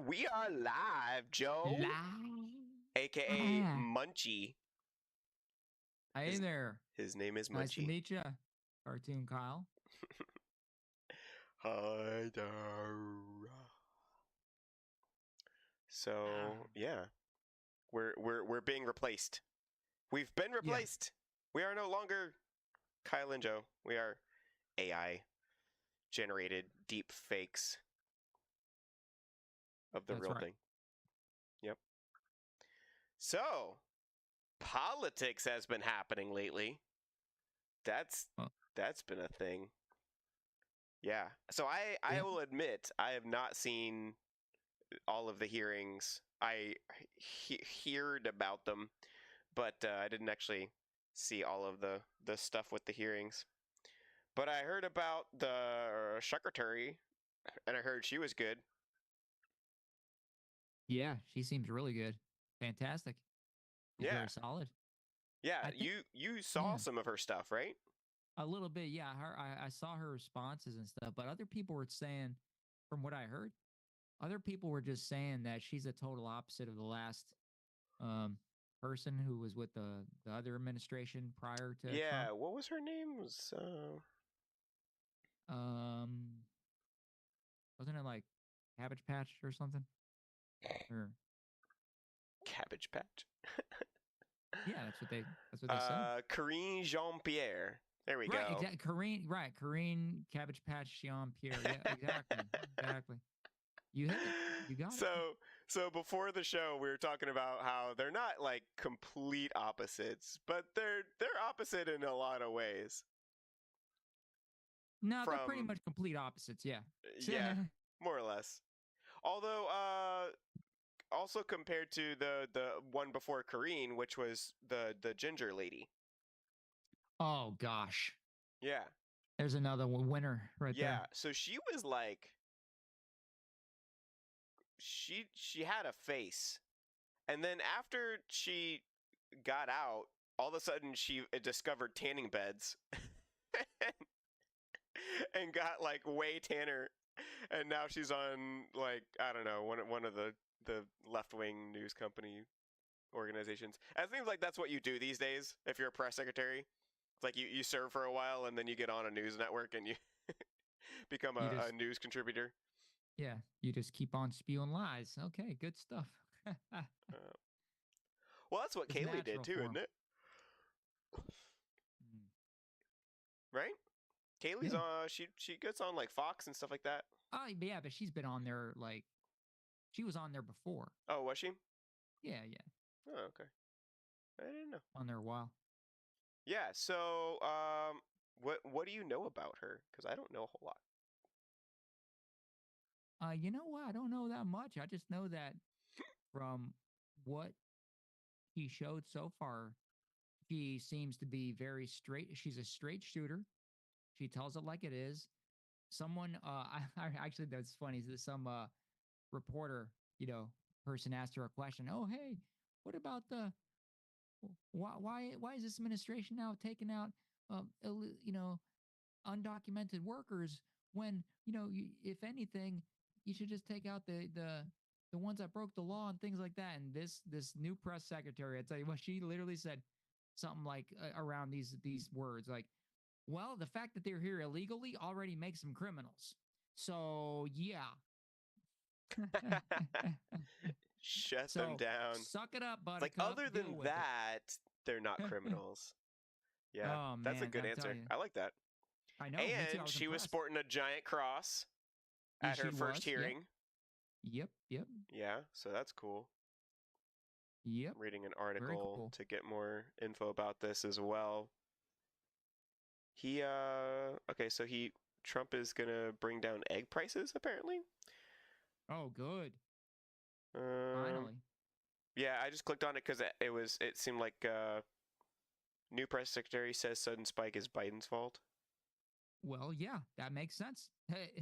We are live, Joe, Live. aka Munchie. Hey His, there. his name is Nice to Munchie. meet you, Cartoon Kyle. Hi there. So yeah, we're being replaced. We've been Yeah, replaced. We are no longer Kyle and Joe. We are AI generated deep fakes of the that's real right. thing. Yep. So politics has been happening lately. That's Well, that's been a thing. Yeah. So I yeah. will admit I have not seen all of the hearings. I heard about them, but I didn't actually see all of the stuff with the hearings. But I heard about the secretary, and I heard she was good. Yeah, she seems really good. Fantastic. She's Yeah. very solid. Yeah, I think, you saw yeah, some of her stuff, right? a little bit. Yeah, I saw her responses and stuff, but other people were saying, from what I heard, other people were just saying that she's a total opposite of the last um person who was with the other administration prior to Trump. Yeah, what was her name? Was Um, wasn't it like Cabbage Patch or something? Or Cabbage Patch. yeah, that's what they said. Corinne Jean Pierre. There we Right, go. exactly. Corinne Cabbage Patch Jean Pierre. Yeah, exactly. Exactly. You hit it. You got it. So so before the show we were talking about how they're not like complete opposites, but they're opposite in a lot of ways. No, they're pretty From much complete opposites. Yeah. yeah, more or less. Although also compared to the one before Kareen, which was the ginger lady. Oh gosh, Yeah. there's another winner right Yeah, there. so she was like she had a face. And then after she got out, all of a sudden she discovered tanning beds and got like way tanner. And now she's on like I don't know one of the left wing news company organizations. And it seems like that's what you do these days if you're a press secretary. It's like you serve for a while and then you get on a news network and you become You just a news contributor. yeah, you just keep on spewing lies. Okay, good stuff. Uh, well, that's what It's Kaylee did natural too, for isn't him. it? Mm. Right? Kaylee's Yeah. on. She gets on like Fox and stuff like that. Oh, yeah, but she's been on there like she was on there before. Oh, was she? Yeah, yeah, Oh, okay. I didn't know. on there a while. Yeah. So, what do you know about her? Because I don't know a whole lot. You know what? I don't know that much. I just know that from what he showed so far, she seems to be very straight. She's a straight shooter. She tells it like it is. Someone, I actually, that's funny. Some reporter, person asked her a question. Oh, hey, what about why is this administration now taking out, you know, undocumented workers when if anything you should just take out the ones that broke the law and things like that. And this new press secretary, I tell you what, she literally said something like around these words like, well, the fact that they're here illegally already makes them criminals, so yeah. Shut them So down. suck it up, It's like buttercup, other deal than with it. that, they're not criminals. Yeah, Oh that's a man, good I'm telling answer. you. I like that. I know, me too, I And was she was impressed. sporting a giant cross Yeah, at she her first was. Yep. hearing. Yep. Yeah, so that's cool. Yep. I'm reading an Very article cool. to get more info about this as well. He okay, so he Trump is gonna bring down egg prices apparently. Oh, good. Um, Finally. yeah, I just clicked on it because it seemed like new press secretary says sudden spike is Biden's fault. Well, yeah, that makes sense.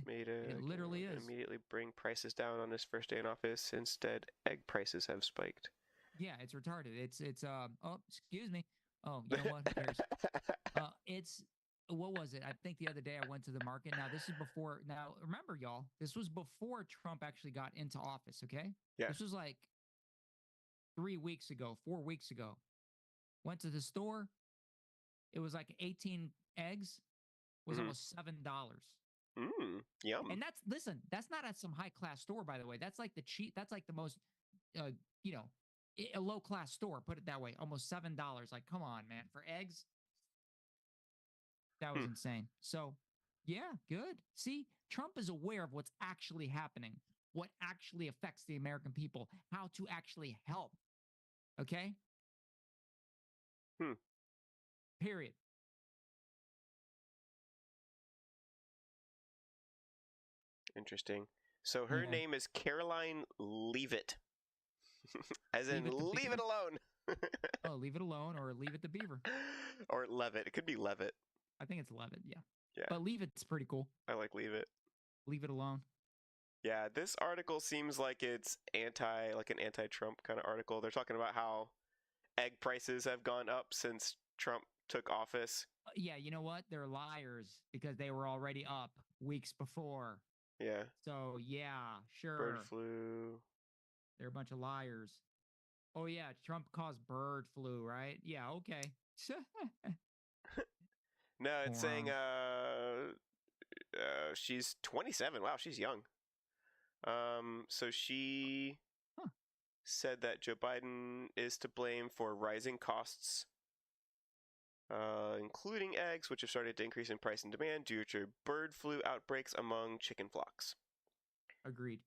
Made It a literally is. immediately bring prices down on his first day in office. Instead, egg prices have spiked. Yeah, it's retarded. It's oh, excuse me. Oh, you know what? Who cares? It's what was it? I think the other day I went to the market. Now this is before. Now remember, y'all, this was before Trump actually got into office. Okay, Yeah. this was like 3 weeks ago, 4 weeks ago. Went to the store. It was like 18 eggs was Mm-hmm. almost $7. Yum. And that's not at some high class store, by the way. That's like the cheap. That's like the most, uh, you know, a low class store. Put it that way. Almost $7. Like, come on, man, for eggs. That was Hmm. insane. So, yeah, good. See, Trump is aware of what's actually happening, what actually affects the American people, how to actually help. Okay. Hmm. Period. Interesting. So her Yeah. name is Caroline Leavitt, as Leave in it to leave it Beaver. alone. Oh, leave it alone or leave it to Beaver. Or Levitt. It could be Levitt. I think it's Levitt. Yeah. Yeah, But leave it's pretty cool. I like leave it. Leave it alone. Yeah, this article seems like it's like an anti-Trump kind of article. They're talking about how egg prices have gone up since Trump took office. Yeah, you know what? They're liars because they were already up weeks before. Yeah, So, yeah, bird sure. flu. They're a bunch of liars. Oh, yeah, Trump caused bird flu, right? Yeah, okay. No, it's saying Morons. she's 27. Wow, she's young. So she Huh. said that Joe Biden is to blame for rising costs, including eggs, which have started to increase in price and demand due to bird flu outbreaks among chicken flocks. Agreed.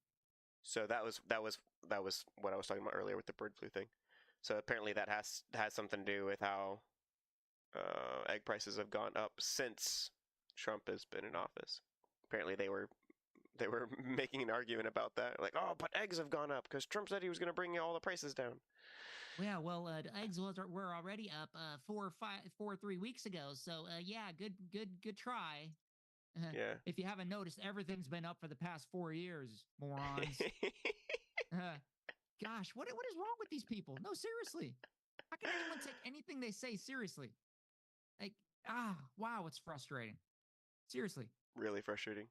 So that was what I was talking about earlier with the bird flu thing. So apparently that has something to do with how egg prices have gone up since Trump has been in office. Apparently they were making an argument about that, like, oh, but eggs have gone up because Trump said he was going to bring all the prices down. Yeah, well, the eggs were already up 3 weeks ago. So, yeah, good try. Yeah. If you haven't noticed, everything's been up for the past 4 years, morons. Gosh, what is wrong with these people? No, seriously. How can anyone take anything they say seriously? Like, wow, it's frustrating. Seriously. Really frustrating.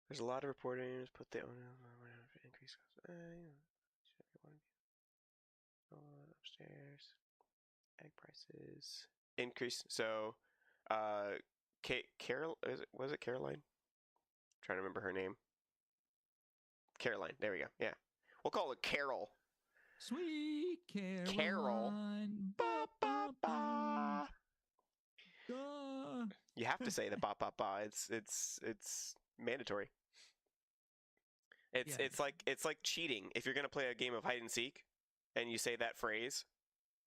There's a lot of reporters put the increase upstairs. Egg prices increase. So, Carol, was it Caroline? I'm trying to remember her name. Caroline. There we go. Yeah, we'll call it Carol. Sweet Caroline. Carol. Ba ba ba. Duh. You have to say the ba ba ba. It's mandatory. Yeah. It's like cheating. If you're gonna play a game of hide and seek, and you say that phrase,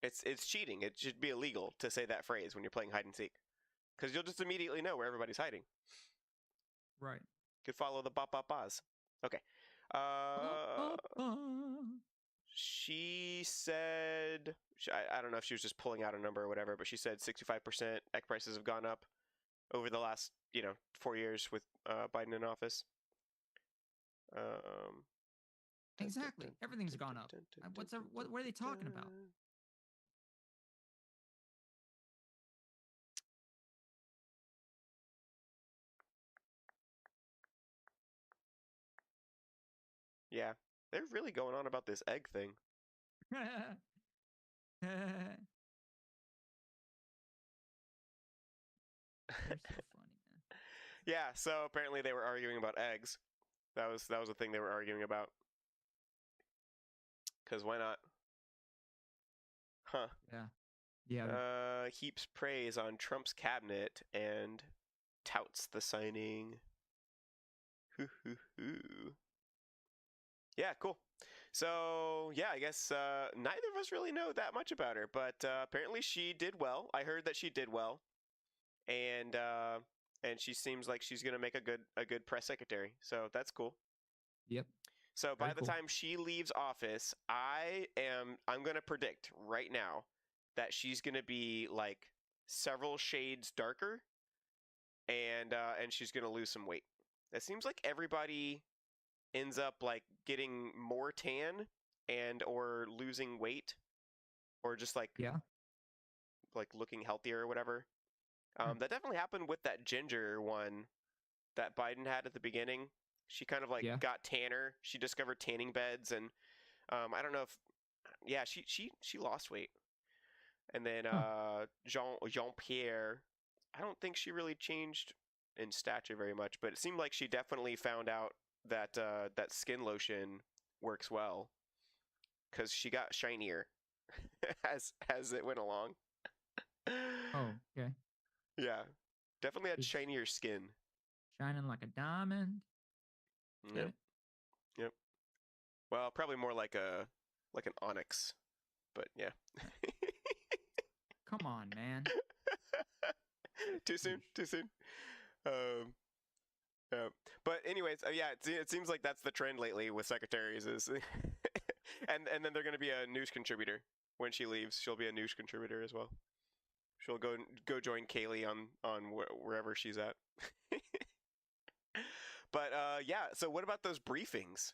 it's cheating. It should be illegal to say that phrase when you're playing hide and seek, because you'll just immediately know where everybody's hiding. Right. Could follow the ba ba ba's. Okay. She said, I don't know if she was just pulling out a number or whatever, but she said 65% egg prices have gone up over the last 4 years with Biden in office. Exactly. Everything's gone up. What are they talking about? Yeah, they're really going on about this egg thing. They're so funny, man. Yeah, so apparently they were arguing about eggs. That was the thing they were arguing about. Cause why not? Huh. Yeah. Yeah. Heaps praise on Trump's cabinet and touts the signing. Hoo hoo hoo. Yeah, cool. So yeah, I guess neither of us really know that much about her, but apparently she did well. I heard that she did well, and she seems like she's gonna make a good press secretary. So that's cool. Yep. So by Very the cool. time she leaves office, I'm gonna predict right now that she's gonna be like several shades darker, and she's gonna lose some weight. It seems like everybody ends up like getting more tan and or losing weight, or just Yeah. like looking healthier or whatever. Hmm. That definitely happened with that ginger one that Biden had at the beginning. She kind of like Yeah. got tanner. She discovered tanning beds, and I don't know if yeah, she lost weight. And then Huh. Jean Pierre, I don't think she really changed in stature very much, but it seemed like she definitely found out that that skin lotion works well because she got shinier as it went along. Oh, okay. Yeah, definitely had Just shinier skin. shining like a diamond. Get Yep, it? yep. Well, probably more like an onyx, but yeah. Come on, man. Too soon? Yeesh. Too soon? Um, yeah. But anyways, yeah, it seems like that's the trend lately with secretaries is, and then they're gonna be a news contributor when she leaves. She'll be a news contributor as well. She'll go join Kaylee on wherever she's at. But yeah. So what about those briefings?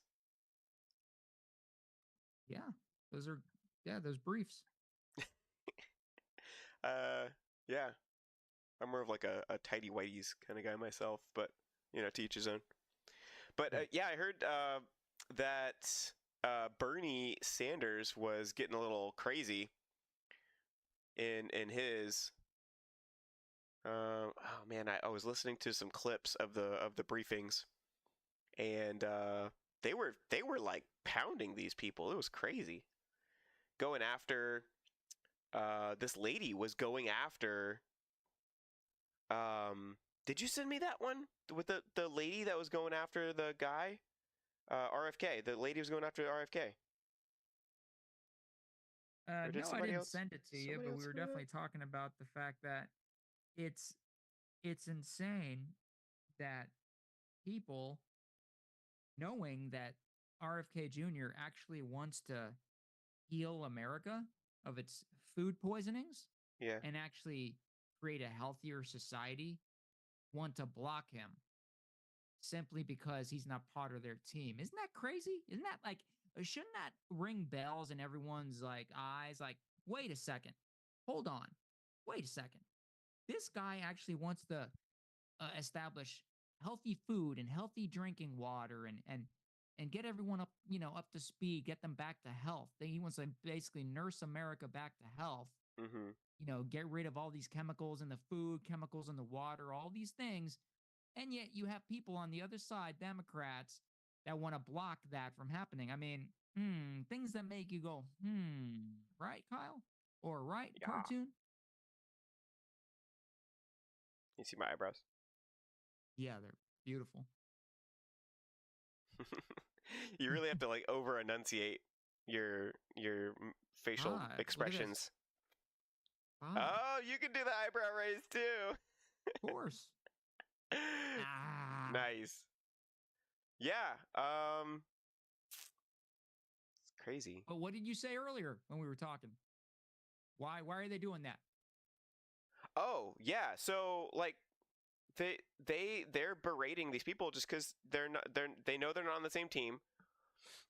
Yeah. Those are those briefs. Uh, yeah. I'm more of like a tidy whities kind of guy myself, but to each his own. But Yeah. yeah, I heard that Bernie Sanders was getting a little crazy in his. Oh man, I was listening to some clips of the briefings, and they were like pounding these people. It was crazy. Going after this lady was going after. Did you send me that one with the lady that was going after the guy? RFK. The lady was going after RFK. Or did No, I somebody didn't else? send it to you, Somebody but we else were send me that? definitely talking about the fact that it's it's insane that people knowing that RFK Jr. actually wants to heal America of its food poisonings Yeah. and actually create a healthier society want to block him simply because he's not part of their team. Isn't that crazy? Isn't that like, shouldn't that ring bells in everyone's like eyes? Like, wait a second. Hold on. Wait a second. This guy actually wants to establish healthy food and healthy drinking water and get everyone up, up to speed, get them back to health. He wants to basically nurse America back to health. Mm-hmm. Get rid of all these chemicals in the food, chemicals in the water, all these things. And yet you have people on the other side, Democrats, that want to block that from happening. I mean, things that make you go, right, Kyle? Or right, Yeah. cartoon? You see my eyebrows? Yeah, they're beautiful. You really have to like over enunciate your facial Look at this. expressions. 5. Oh, you can do the eyebrow raise too. Of course. Ah. Nice. Yeah. It's crazy. But what did you say earlier when we were talking? Why are they doing that? Oh, yeah. So like they're berating these people just because they know they're not on the same team,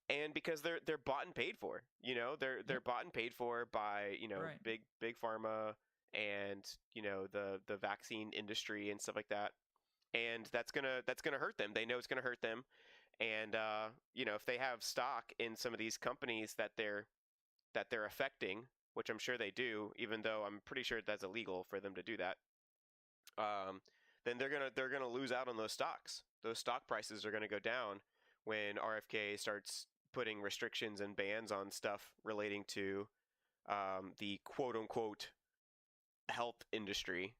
and because they're bought and paid for. They're Yep. bought and paid for by Right. big pharma and the vaccine industry and stuff like that. And that's gonna hurt them. They know it's gonna hurt them, and if they have stock in some of these companies that they're affecting, which I'm sure they do, even though I'm pretty sure that's illegal for them to do that. Um, then they're gonna lose out on those stocks. Those stock prices are gonna go down when RFK starts putting restrictions and bans on stuff relating to the quote unquote health industry,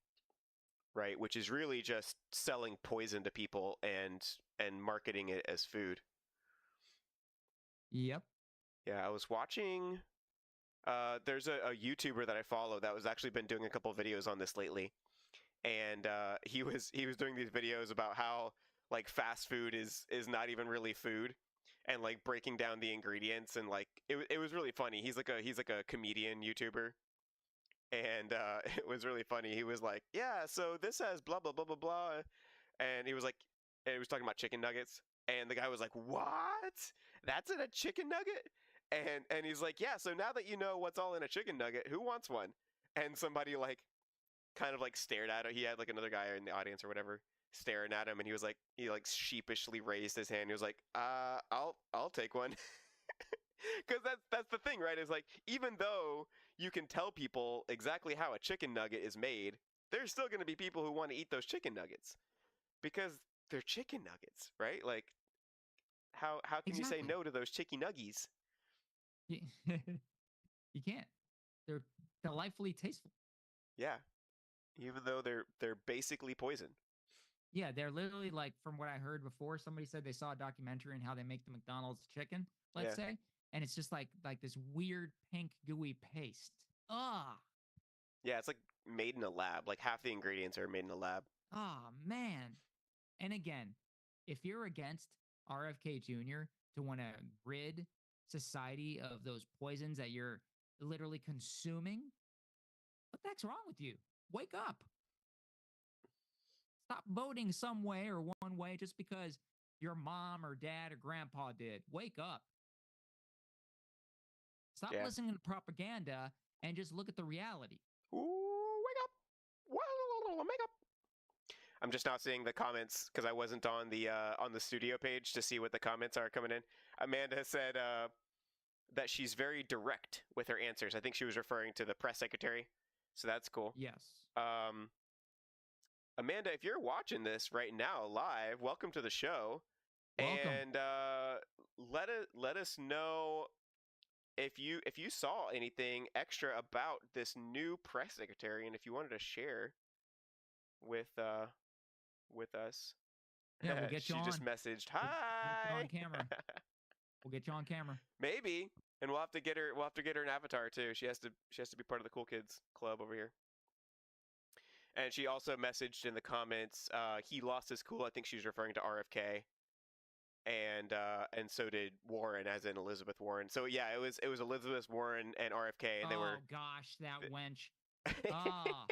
right? Which is really just selling poison to people and marketing it as food. Yep. Yeah, I was watching. There's a YouTuber that I follow that was actually been doing a couple videos on this lately, and he was doing these videos about how like fast food is not even really food, and like breaking down the ingredients, and like it was really funny. He's like a comedian YouTuber, and it was really funny. He was like, yeah, so this has blah blah blah blah blah, and he was talking about chicken nuggets, and the guy was like, what? That's in a chicken nugget? And he's like, yeah, so now that you know what's all in a chicken nugget, who wants one? and somebody like kind of like stared at him. He had like another guy in the audience or whatever staring at him, and he like sheepishly raised his hand. He was like, I'll take one." Because that's the thing, right? Is like, even though you can tell people exactly how a chicken nugget is made, there's still going to be people who want to eat those chicken nuggets because they're chicken nuggets, right? Like, how can you say Exactly. no to those chicky nuggies? You, you can't. They're delightfully tasteful. Yeah, even though they're basically poison. Yeah, they're literally like, from what I heard before, somebody said they saw a documentary on how they make the McDonald's chicken, let's Yeah, say, and it's just like this weird pink gooey paste. Ah, yeah, it's like made in a lab. Like half the ingredients are made in a lab. man. And again, if you're against RFK Jr. to want to rid society of those poisons that you're literally consuming, what the heck's wrong with you? Wake up. Stop voting some way or one way just because your mom or dad or grandpa did. Wake up. Stop Yeah. listening to propaganda and just look at the reality. Ooh, wake up! Wake up! I'm just not seeing the comments because I wasn't on the studio page to see what the comments are coming in. Amanda said that she's very direct with her answers. I think she was referring to the press secretary, so that's cool. Yes. Um, Amanda, if you're watching this right now live, welcome to the show, Welcome. and let us know if you saw anything extra about this new press secretary, and if you wanted to share with us. Yeah, we'll get you She on. just messaged, We'll get you on "Hi." camera. We'll get you on camera. Maybe, and we'll have to get her. We'll have to get her an avatar too. She has to be part of the cool kids club over here. And she also messaged in the comments, he lost his cool. I think she's referring to RFK, and so did Warren, as in Elizabeth Warren. So yeah, it was Elizabeth Warren and RFK, and they were. Oh gosh, that wench. Ah,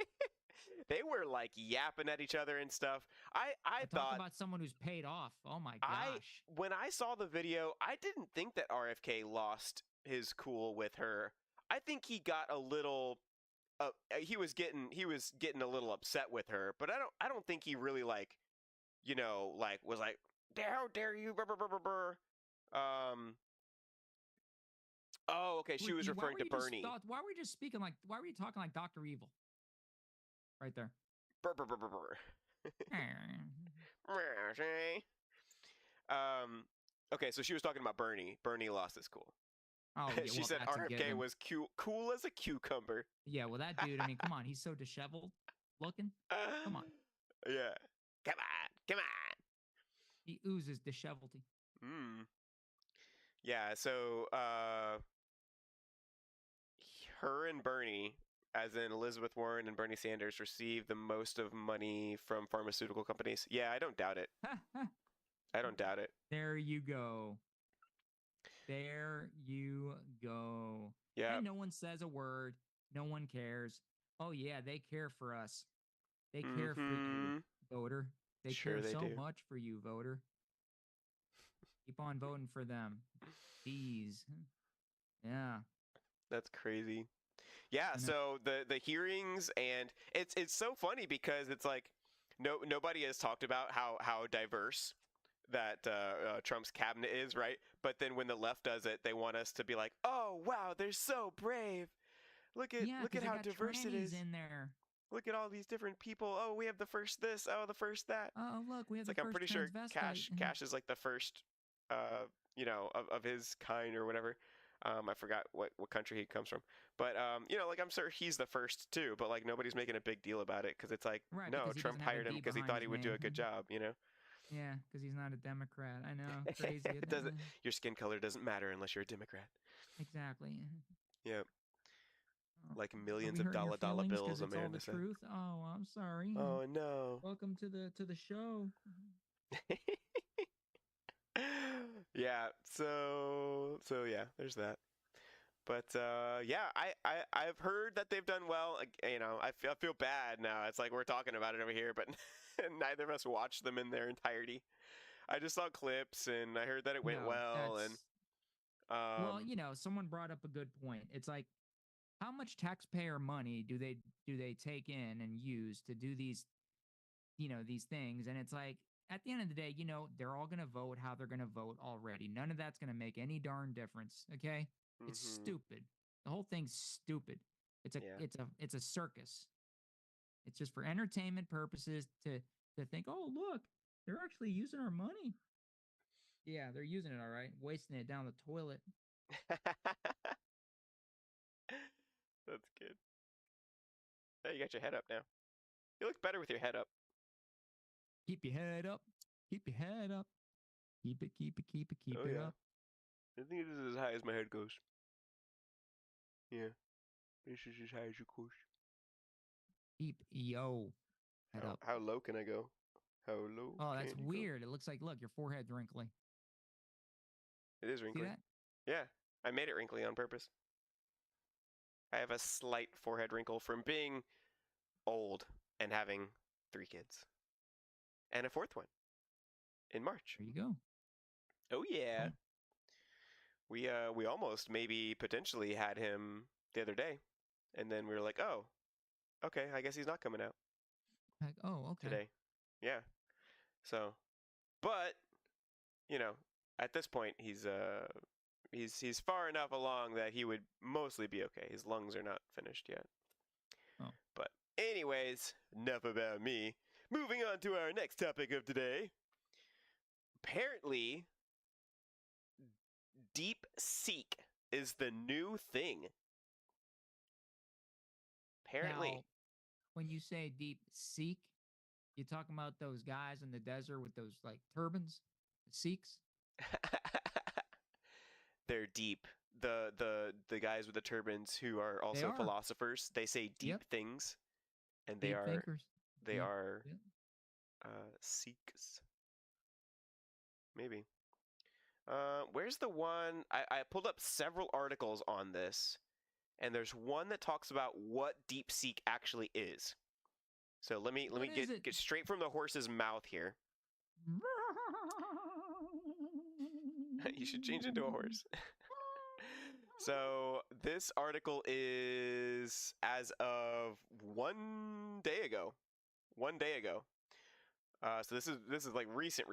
They were like yapping at each other and stuff. I talk thought about someone who's paid off. Oh my I gosh. when I saw the video, I didn't think that RFK lost his cool with her. I think he got a little he was getting a little upset with her, but I don't think he really like, like was like, how dare you, brr, brr, brr, brr, brr." Um oh, okay, she was Why referring were to you just Bernie. why were you just speaking like, why were you talking like Dr. Evil? Right there. Brr, brr, brr, brr, brr. um okay, so she was talking about Bernie. Bernie lost his cool. Oh yeah, She well said that's a RFK given. was cool as a cucumber. Yeah, well that dude, I mean, come on, he's so disheveled looking. Come on. Yeah. Come on. Come on. He oozes dishevelty. Mm. Yeah, so her and Bernie, as in Elizabeth Warren and Bernie Sanders, receive the most of money from pharmaceutical companies. Yeah, I don't doubt it. I don't doubt it. There you go. There you go. Yeah. And no one says a word. No one cares. Oh yeah, they care for us. They care for you, Mm-hmm. voter. They Sure care they so do. much for you, voter. Keep on voting for them. Please. Yeah. That's crazy. Yeah, And so the hearings, and it's so funny because it's like nobody has talked about how diverse that Trump's cabinet is, right? But then when the left does it, they want us to be like, "Oh, wow, they're so brave. yeah, Look because at they how got diverse it trannies is. in there. Look at all these different people. Oh, we have the first this. Oh, the first that." Oh, look, we have It's the like I'm first pretty sure transvestite. Cash is like the first, of his kind or whatever. I forgot what country he comes from, but like I'm sure he's the first too. But like nobody's making a big deal about it because it's like, Right, no, because he Trump doesn't have a hired him D because he behind thought his he would do name. a good job. Yeah, because he's not a Democrat. I know. Crazy, isn't It it? doesn't. Your skin color doesn't matter unless you're a Democrat. Exactly. Yeah, Oh, like are millions we of hurting your dollar feelings because bills. it's all the Amanda said. truth? Oh, I'm sorry. Oh no. Welcome to the show. Yeah. So yeah. There's that. But yeah, I've heard that they've done well. I feel bad now. It's like we're talking about it over here, but neither of us watched them in their entirety. I just saw clips and I heard that it went No, well, and well, um, someone brought up a good point. It's like how much taxpayer money do they take in and use to do these, these things? And it's like, at the end of the day, they're all going to vote how they're going to vote already. None of that's going to make any darn difference. Okay. It's Mm-hmm. stupid. The whole thing's stupid. It's a, Yeah. it's a circus. It's just for entertainment purposes to think, oh, look, they're actually using our money. Yeah, they're using it all right, wasting it down the toilet. That's good. Hey, you got your head up now. You look better with your head up. Keep your head up. Keep your head up. Keep it, keep it, keep it, keep Oh it yeah. up. I think this is as high as my head goes. Yeah. This is as high as it goes. Keep yo head up. How low can I go? How low Oh, can that's you go? weird. It looks like, look, your forehead's wrinkly. It is See wrinkly. that? Yeah. I made it wrinkly on purpose. I have a slight forehead wrinkle from being old and having 3 kids. And a 4th one in March. There you go. Oh yeah. Oh. We almost maybe potentially had him the other day. And then we were like, "Oh, okay, I guess he's not coming out Like, oh, okay. today." Yeah. So, but, at this point he's far enough along that he would mostly be okay. His lungs are not finished yet. Oh. But anyways, enough about me. Moving on to our next topic of today. Apparently, Deepseek is the new thing. Apparently. Now, when you say deep seek, you talking about those guys in the desert with those like turbans, the Sikhs? They're deep. The guys with the turbans who are They also are. philosophers, they say deep Yep. things, and Deep thinkers. they Deep. are Yep. Sikhs. Maybe. Where's the one? I pulled up several articles on this, and there's one that talks about what DeepSeek actually is. So let me What is it? get straight from the horse's mouth here. You should change into a horse. So this article is as of 1 day ago. 1 day ago. So this is like recent.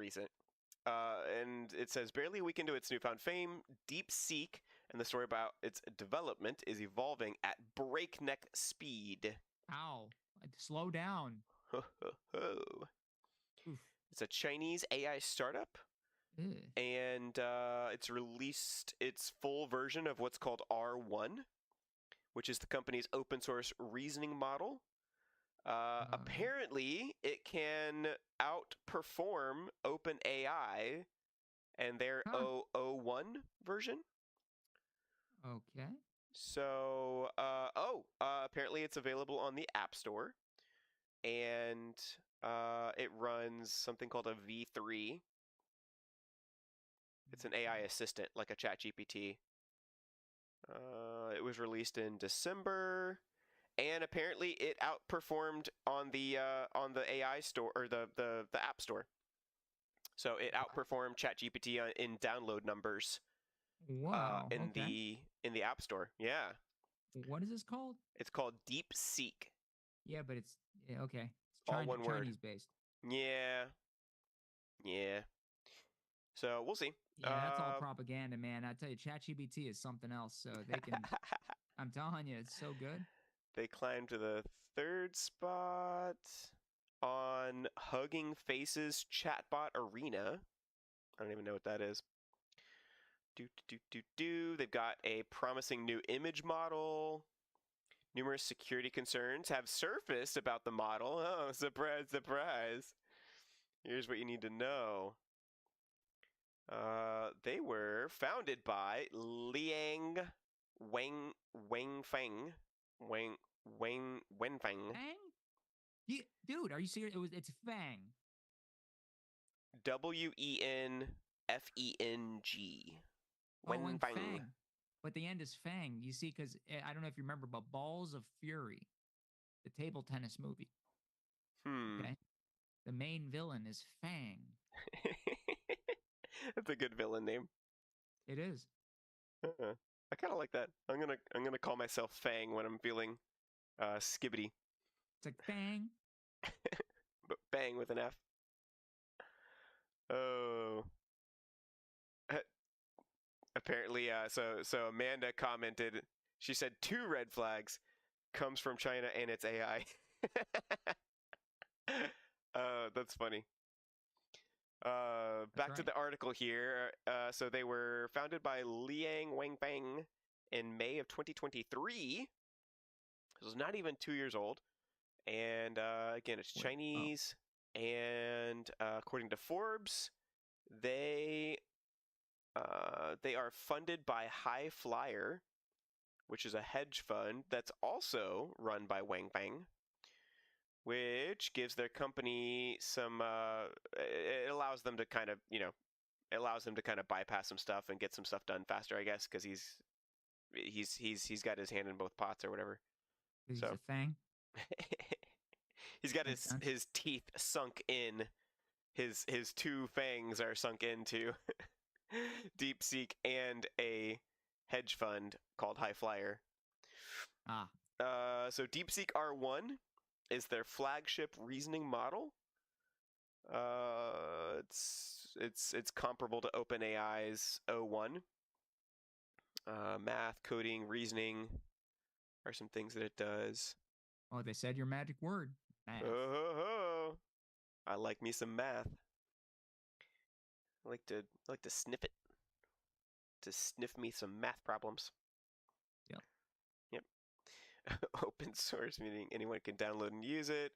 And it says barely a week into its newfound fame, DeepSeek and the story about its development is evolving at breakneck speed. Ow. Slow down. Oof. It's a Chinese AI startup, Ugh. and it's released its full version of what's called R1, which is the company's open source reasoning model. Apparently, it can outperform OpenAI and their Huh. 001 version. Okay. So, apparently it's available on the App Store, and it runs something called a V3. It's an AI assistant, like a ChatGPT. It was released in December, and apparently it outperformed on the AI store or the App Store. So it outperformed ChatGPT in download numbers. Wow. In Okay. the App Store. Yeah. What is this called? It's called DeepSeek. Yeah, but it's okay. It's All one word. Chinese based. Yeah. Yeah. So we'll see. Yeah, that's all propaganda, man. I tell you, ChatGPT is something else. So they can. I'm telling you, it's so good. They climbed to the 3rd spot on Hugging Faces chatbot arena. I don't even know what that is. They've got a promising new image model. Numerous security concerns have surfaced about the model. Oh, surprise, surprise. Here's what you need to know. They were founded by Liang Wenfeng. Wenfeng. Fang? Dude, are you serious? It's Fang. Wenfeng. Oh, and Wenfeng. Fang. But the end is Fang. You see, because I don't know if you remember, but Balls of Fury, the table tennis movie. Okay. The main villain is Fang. That's a good villain name. It is. Uh-uh. I kind of like that. I'm gonna call myself Fang when I'm feeling skibbity, It's like bang. but bang with an F. Oh, apparently, so Amanda commented. She said 2 red flags comes from China and it's AI. That's funny. That's Back to right. the article here. So they were founded by Liang Wenfeng in May of 2023. This was not even 2 years old. And again, it's Wait. Oh. Chinese. And according to Forbes, they they are funded by High Flyer, which is a hedge fund that's also run by Wang Fang, which gives their company some. It allows them to kind of, it allows him to kind of bypass some stuff and get some stuff done faster, I guess, because he's got his hand in both pots or whatever. He's So a Fang. he's got Makes sense. his teeth sunk in. His 2 fangs are sunk into Deepseek and a hedge fund called High Flyer. Ah. So Deepseek R1 is their flagship reasoning model. It's comparable to OpenAI's O1. Math, coding, reasoning are some things that it does. Oh, they said your magic word. Math. Oh, I like me some math. I like to sniff it. To sniff me some math problems. Yep. Yep. Open source, meaning anyone can download and use it.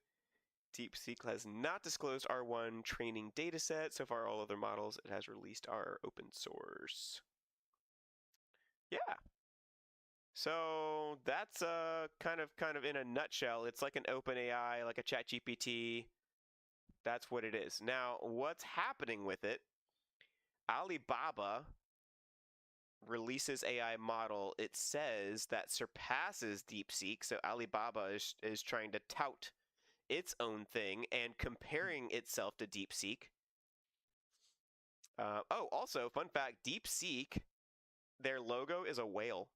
DeepSeek has not disclosed R1 training dataset. So far, all other models it has released are open source. Yeah. So that's kind of in a nutshell. It's like an OpenAI, like a ChatGPT. That's what it is. Now, what's happening with it? Alibaba releases AI model, it says, that surpasses DeepSeek. So Alibaba is trying to tout its own thing and comparing itself to DeepSeek. Also, fun fact, DeepSeek, their logo is a whale.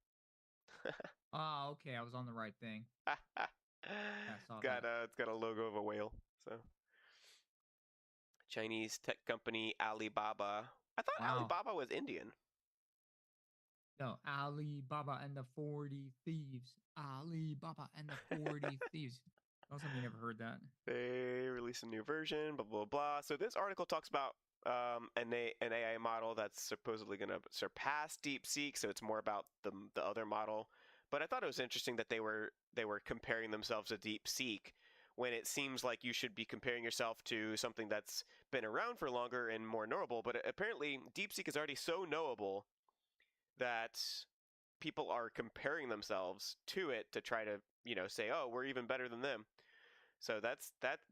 Ah, okay. I was on the right thing. Yeah, I saw that. It's got a logo of a whale. So Chinese tech company Alibaba. I thought Wow. Alibaba was Indian. No, Alibaba and the 40 Thieves. Alibaba and the 40 Thieves. Also, you never heard that. They released a new version, blah, blah, blah. So this article talks about an AI model that's supposedly going to surpass DeepSeek. So it's more about the other model. But I thought it was interesting that they were comparing themselves to DeepSeek when it seems like you should be comparing yourself to something that's been around for longer and more knowable. But apparently DeepSeek is already so knowable that people are comparing themselves to it to try to, say, oh, we're even better than them. So that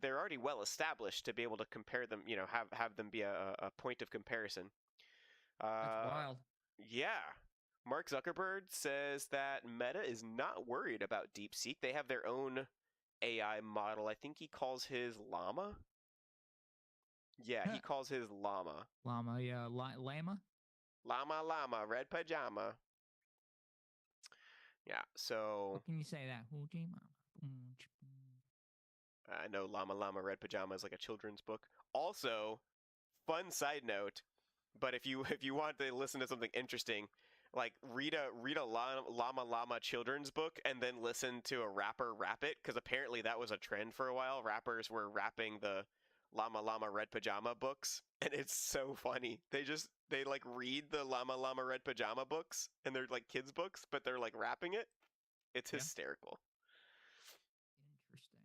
they're already well established to be able to compare them, have them be a point of comparison. That's Uh, wild. yeah. Mark Zuckerberg says that Meta is not worried about DeepSeek. They have their own AI model. I think he calls his Llama. Yeah, he calls his Llama. Llama, yeah. Llama? Llama, red pajama. Yeah, so What can you say that? I know Llama, red pajama is like a children's book. Also, fun side note, but if you if you want to listen to something interesting, like read a llama children's book and then listen to a rapper rap it, because apparently that was a trend for a while. Rappers were rapping the llama red pajama books, and it's so funny. They like read the llama red pajama books, and they're like kids books, but they're like rapping it. It's Yeah. hysterical. Interesting.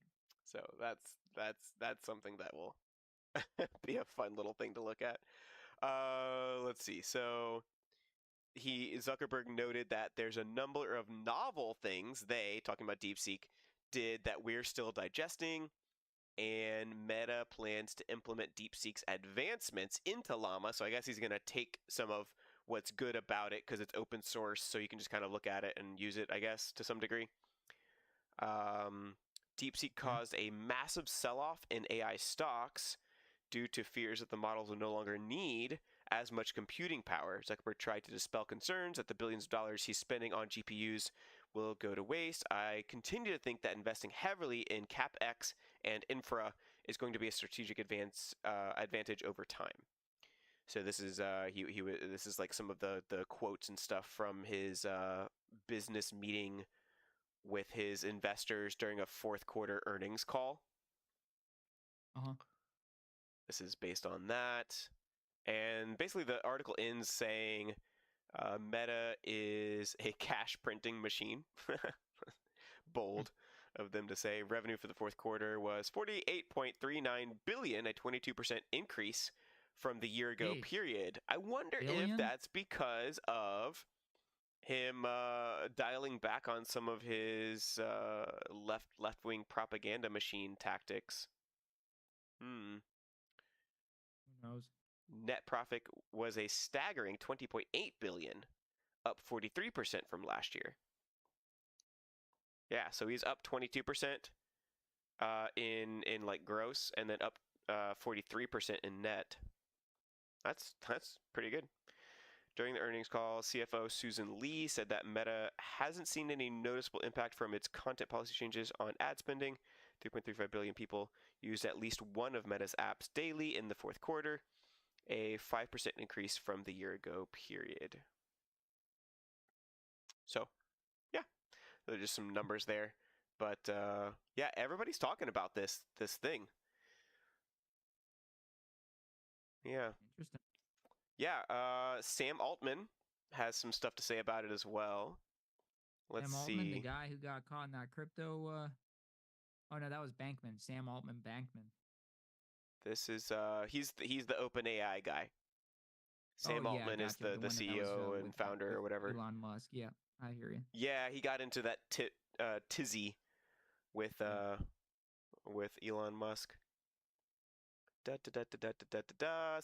So that's something that will be a fun little thing to look at. Let's see. So Zuckerberg noted that there's a number of novel things they, talking about DeepSeek, did that we're still digesting, and Meta plans to implement DeepSeek's advancements into Llama. So I guess he's going to take some of what's good about it because it's open source, so you can just kind of look at it and use it, I guess, to some degree. DeepSeek Okay. caused a massive sell-off in AI stocks due to fears that the models will no longer need as much computing power. Zuckerberg tried to dispel concerns that the billions of dollars he's spending on GPUs will go to waste. I continue to think that investing heavily in CapEx and infra is going to be a strategic advantage over time. So this is this is like some of the quotes and stuff from his business meeting with his investors during a fourth quarter earnings call. Uh-huh. This is based on that. And basically the article ends saying Meta is a cash printing machine. Bold of them to say. Revenue for the fourth quarter was 48.39 billion, a 22% increase from the year ago period. I wonder if that's because of him dialing back on some of his left-wing propaganda machine tactics. Who knows? Net profit was a staggering 20.8 billion, up 43% from last year. Yeah, so he's up 22% in like gross, and then up 43% in net. That's pretty good. During the earnings call, CFO Susan Lee said that Meta hasn't seen any noticeable impact from its content policy changes on ad spending. 3.35 billion people used at least one of Meta's apps daily in the fourth quarter, a 5% increase from the year ago period. So, yeah, there's just some numbers there. But yeah, everybody's talking about this thing. Yeah. Interesting. Yeah, Sam Altman has some stuff to say about it as well. Let's Sam Altman, see. the guy who got caught in that crypto. Oh no, that was Bankman. Sam Altman Bankman. This is he's the OpenAI guy. Sam Altman is the CEO and founder or whatever. Elon Musk. Yeah, I hear you. Yeah, he got into that tizzy with Elon Musk. So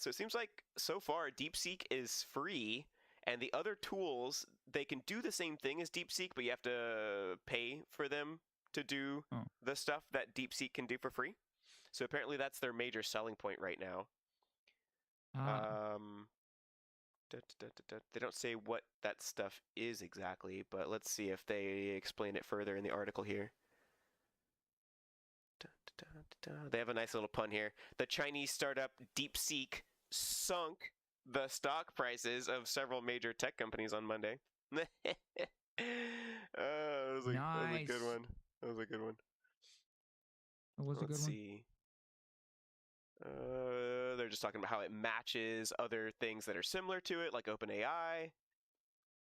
it seems like so far DeepSeek is free, and the other tools, they can do the same thing as DeepSeek, but you have to pay for them to do the stuff that DeepSeek can do for free. So apparently that's their major selling point right now. They don't say what that stuff is exactly, but let's see if they explain it further in the article here. They have a nice little pun here. The Chinese startup DeepSeek sunk the stock prices of several major tech companies on Monday. That was a good one. That was a good one. Let's see. They're just talking about how it matches other things that are similar to it, like OpenAI,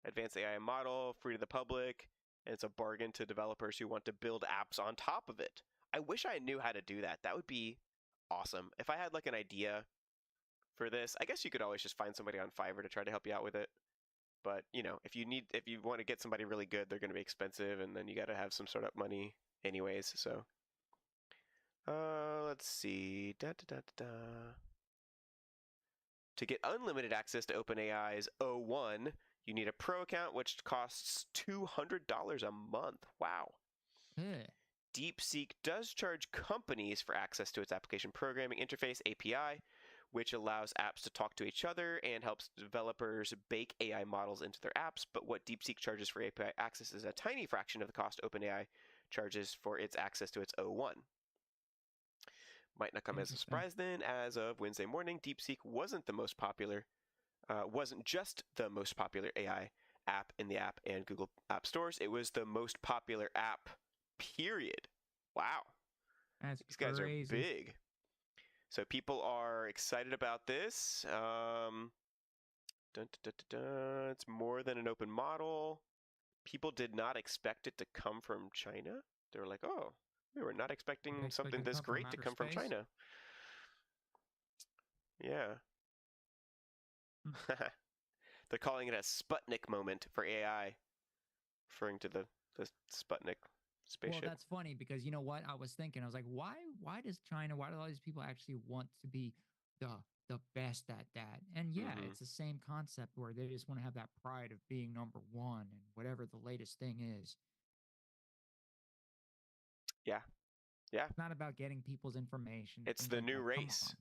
advanced AI model, free to the public, and it's a bargain to developers who want to build apps on top of it. I wish I knew how to do that. That would be awesome. If I had like an idea for this, I guess you could always just find somebody on Fiverr to try to help you out with it. But, you know, if you want to get somebody really good, they're going to be expensive, and then you got to have some startup money anyways, so. Let's see. To get unlimited access to OpenAI's O1, you need a pro account, which costs $200 a month. Wow. DeepSeek does charge companies for access to its application programming interface, API, which allows apps to talk to each other and helps developers bake AI models into their apps. But what DeepSeek charges for API access is a tiny fraction of the cost OpenAI charges for its access to its O1. Might not come as a surprise then, as of Wednesday morning, DeepSeek wasn't just the most popular AI app in the App and Google App Stores. It was the most popular app, period. Wow. These guys are big. So people are excited about this. It's more than an open model. People did not expect it to come from China. They were like, oh, we were not expecting something this great to come from China. Yeah. They're calling it a Sputnik moment for AI, referring to the Sputnik spaceship. Well, that's funny because you know what I was thinking. I was like, why do all these people actually want to be the best at that? And yeah, it's the same concept where they just want to have that pride of being number one and whatever the latest thing is. Yeah. Yeah. It's not about getting people's information. It's the new race.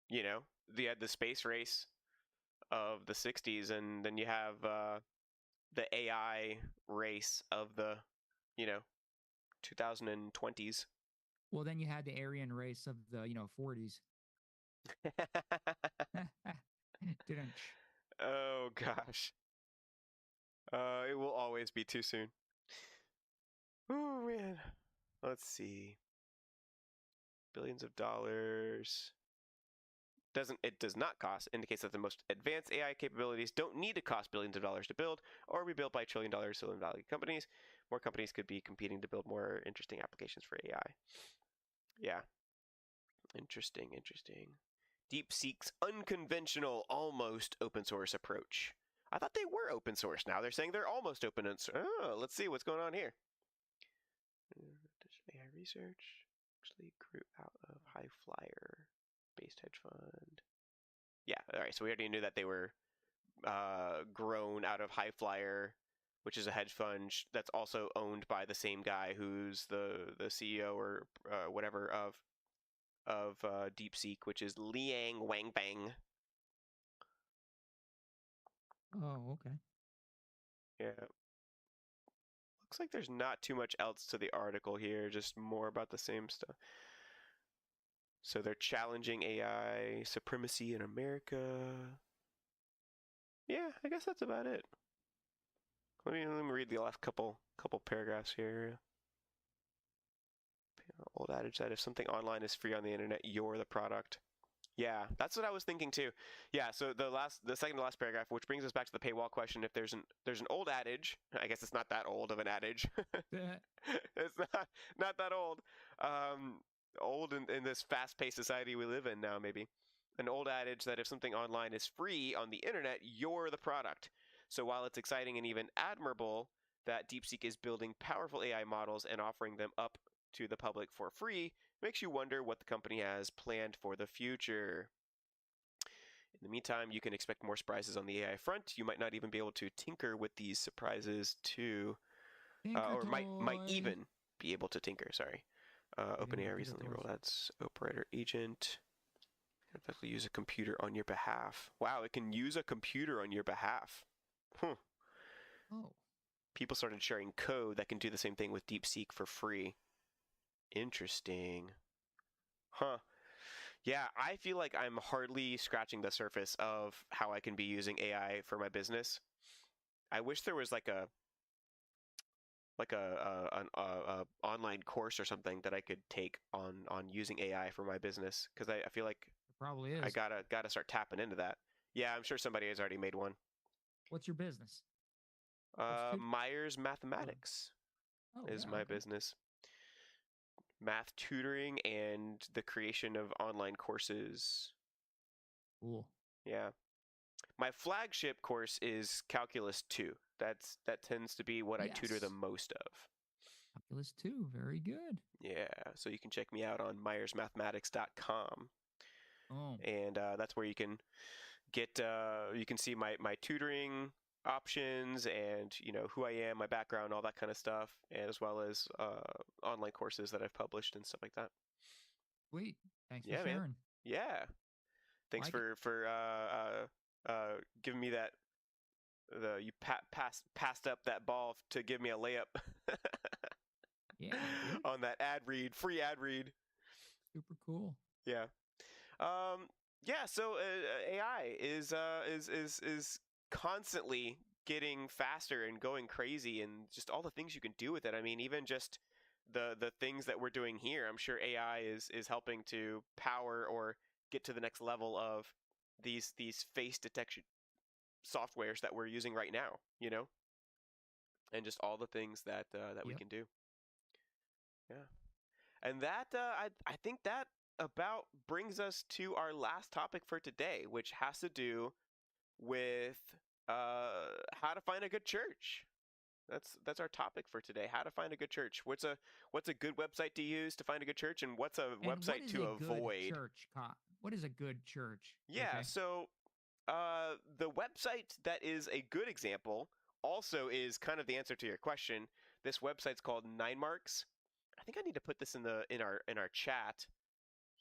You know, they had the space race of the 60s, and then you have the AI race of the, 2020s. Well, then you had the Aryan race of the 40s. Didn't. Oh gosh. It will always be too soon. Oh man. Let's see. Billions of dollars. It does not cost, indicates that the most advanced AI capabilities don't need to cost billions of dollars to build or be built by trillion-dollar Silicon Valley companies. More companies could be competing to build more interesting applications for AI. Yeah. Interesting. Deepseek's unconventional, almost open source approach. I thought they were open source. Now they're saying they're almost open. Oh, let's see what's going on here. AI research actually grew out of High Flyer based hedge fund. Yeah, all right. So we already knew that they were grown out of High Flyer, which is a hedge fund that's also owned by the same guy who's the CEO or whatever of Deepseek, which is Liang Wangbang. Oh, okay. Yeah. Looks like there's not too much else to the article here, just more about the same stuff. So they're challenging AI supremacy in America. Yeah, I guess that's about it. Let me read the last couple paragraphs here. Old adage that if something online is free on the internet, you're the product. Yeah, that's what I was thinking too. Yeah, so the second to last paragraph, which brings us back to the paywall question. If there's an old adage, I guess it's not that old of an adage. It's not that old. Old in this fast-paced society we live in now, maybe. An old adage that if something online is free on the internet, you're the product. So while it's exciting and even admirable that DeepSeek is building powerful AI models and offering them up to the public for free, makes you wonder what the company has planned for the future. In the meantime, you can expect more surprises on the AI front. You might not even be able to tinker with these surprises too, or might even be able to tinker. Sorry. OpenAI recently rolled out its operator agent. It can use a computer on your behalf. Wow, it can use a computer on your behalf. Huh. Oh. People started sharing code that can do the same thing with DeepSeek for free. Interesting. Huh. Yeah, I feel like I'm hardly scratching the surface of how I can be using AI for my business. I wish there was like a online course or something that I could take on using AI for my business, because I feel like It probably is. I gotta start tapping into that. Yeah, I'm sure somebody has already made one. What's your business? Myers Mathematics is yeah, my okay. business. Math tutoring and the creation of online courses. Cool. Yeah. My flagship course is Calculus 2. That tends to be what I tutor the most of. Calculus 2, very good. Yeah, so you can check me out on myersmathematics.com. Oh. And that's where you can get you can see my tutoring options and who I am, my background, all that kind of stuff, and as well as online courses that I've published and stuff like that. Sweet. Thanks Yeah, for sharing. man. Yeah. Thanks Like for giving me that. You passed up that ball to give me a layup. Yeah, dude. On that free ad read. Super cool. Yeah. Yeah. So AI is constantly getting faster and going crazy, and just all the things you can do with it. I mean, even just the things that we're doing here. I'm sure AI is helping to power or get to the next level of these face detection softwares that we're using right now. And just all the things that we can do. Yeah. And that I think that about brings us to our last topic for today, which has to do with how to find a good church. That's our topic for today. How to find a good church. What's a good website to use to find a good church, and what's a website to avoid? What is a good church? Yeah. Okay. So the website that is a good example also is kind of the answer to your question. This website's called 9marks. I think I need to put this in our chat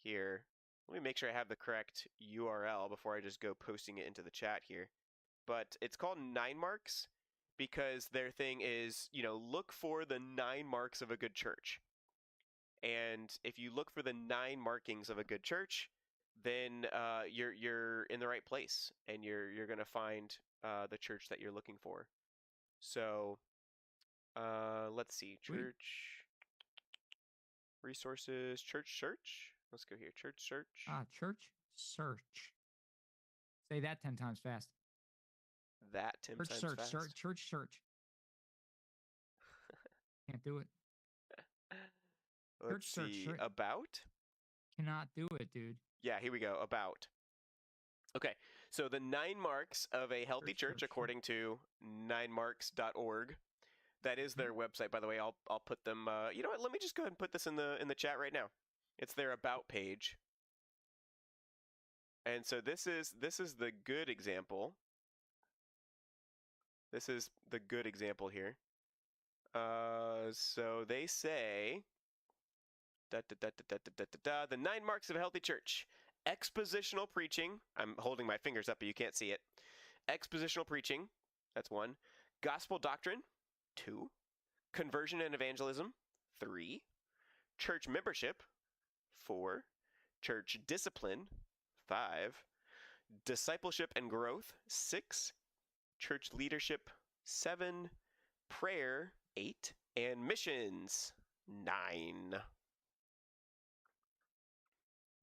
here. let me make sure I have the correct URL before I just go posting it into the chat here. But it's called 9 Marks because their thing is, look for the 9 marks of a good church. And if you look for the 9 markings of a good church, then you're in the right place, and you're gonna find the church that you're looking for. So let's see, Sweet. church resources, church search. Let's go here, church search. Church search. Say that 10 times fast. That 10 Church times search. fast. Church search. Can't do it. Let's see, about. Cannot do it, dude. Yeah, here we go. About. Okay, so the 9 marks of a healthy church, according to 9marks.org. That is their website, by the way. I'll put them. You know what? Let me just go ahead and put this in the chat right now. It's their about page. And so this is the good example. This is the good example here. So they say the 9 marks of a healthy church. Expositional preaching. I'm holding my fingers up, but you can't see it. Expositional preaching. That's 1. Gospel doctrine. 2. Conversion and evangelism. 3. Church membership. 4. Church discipline. 5. Discipleship and growth. 6. Church leadership. 7. Prayer. 8. And missions. 9.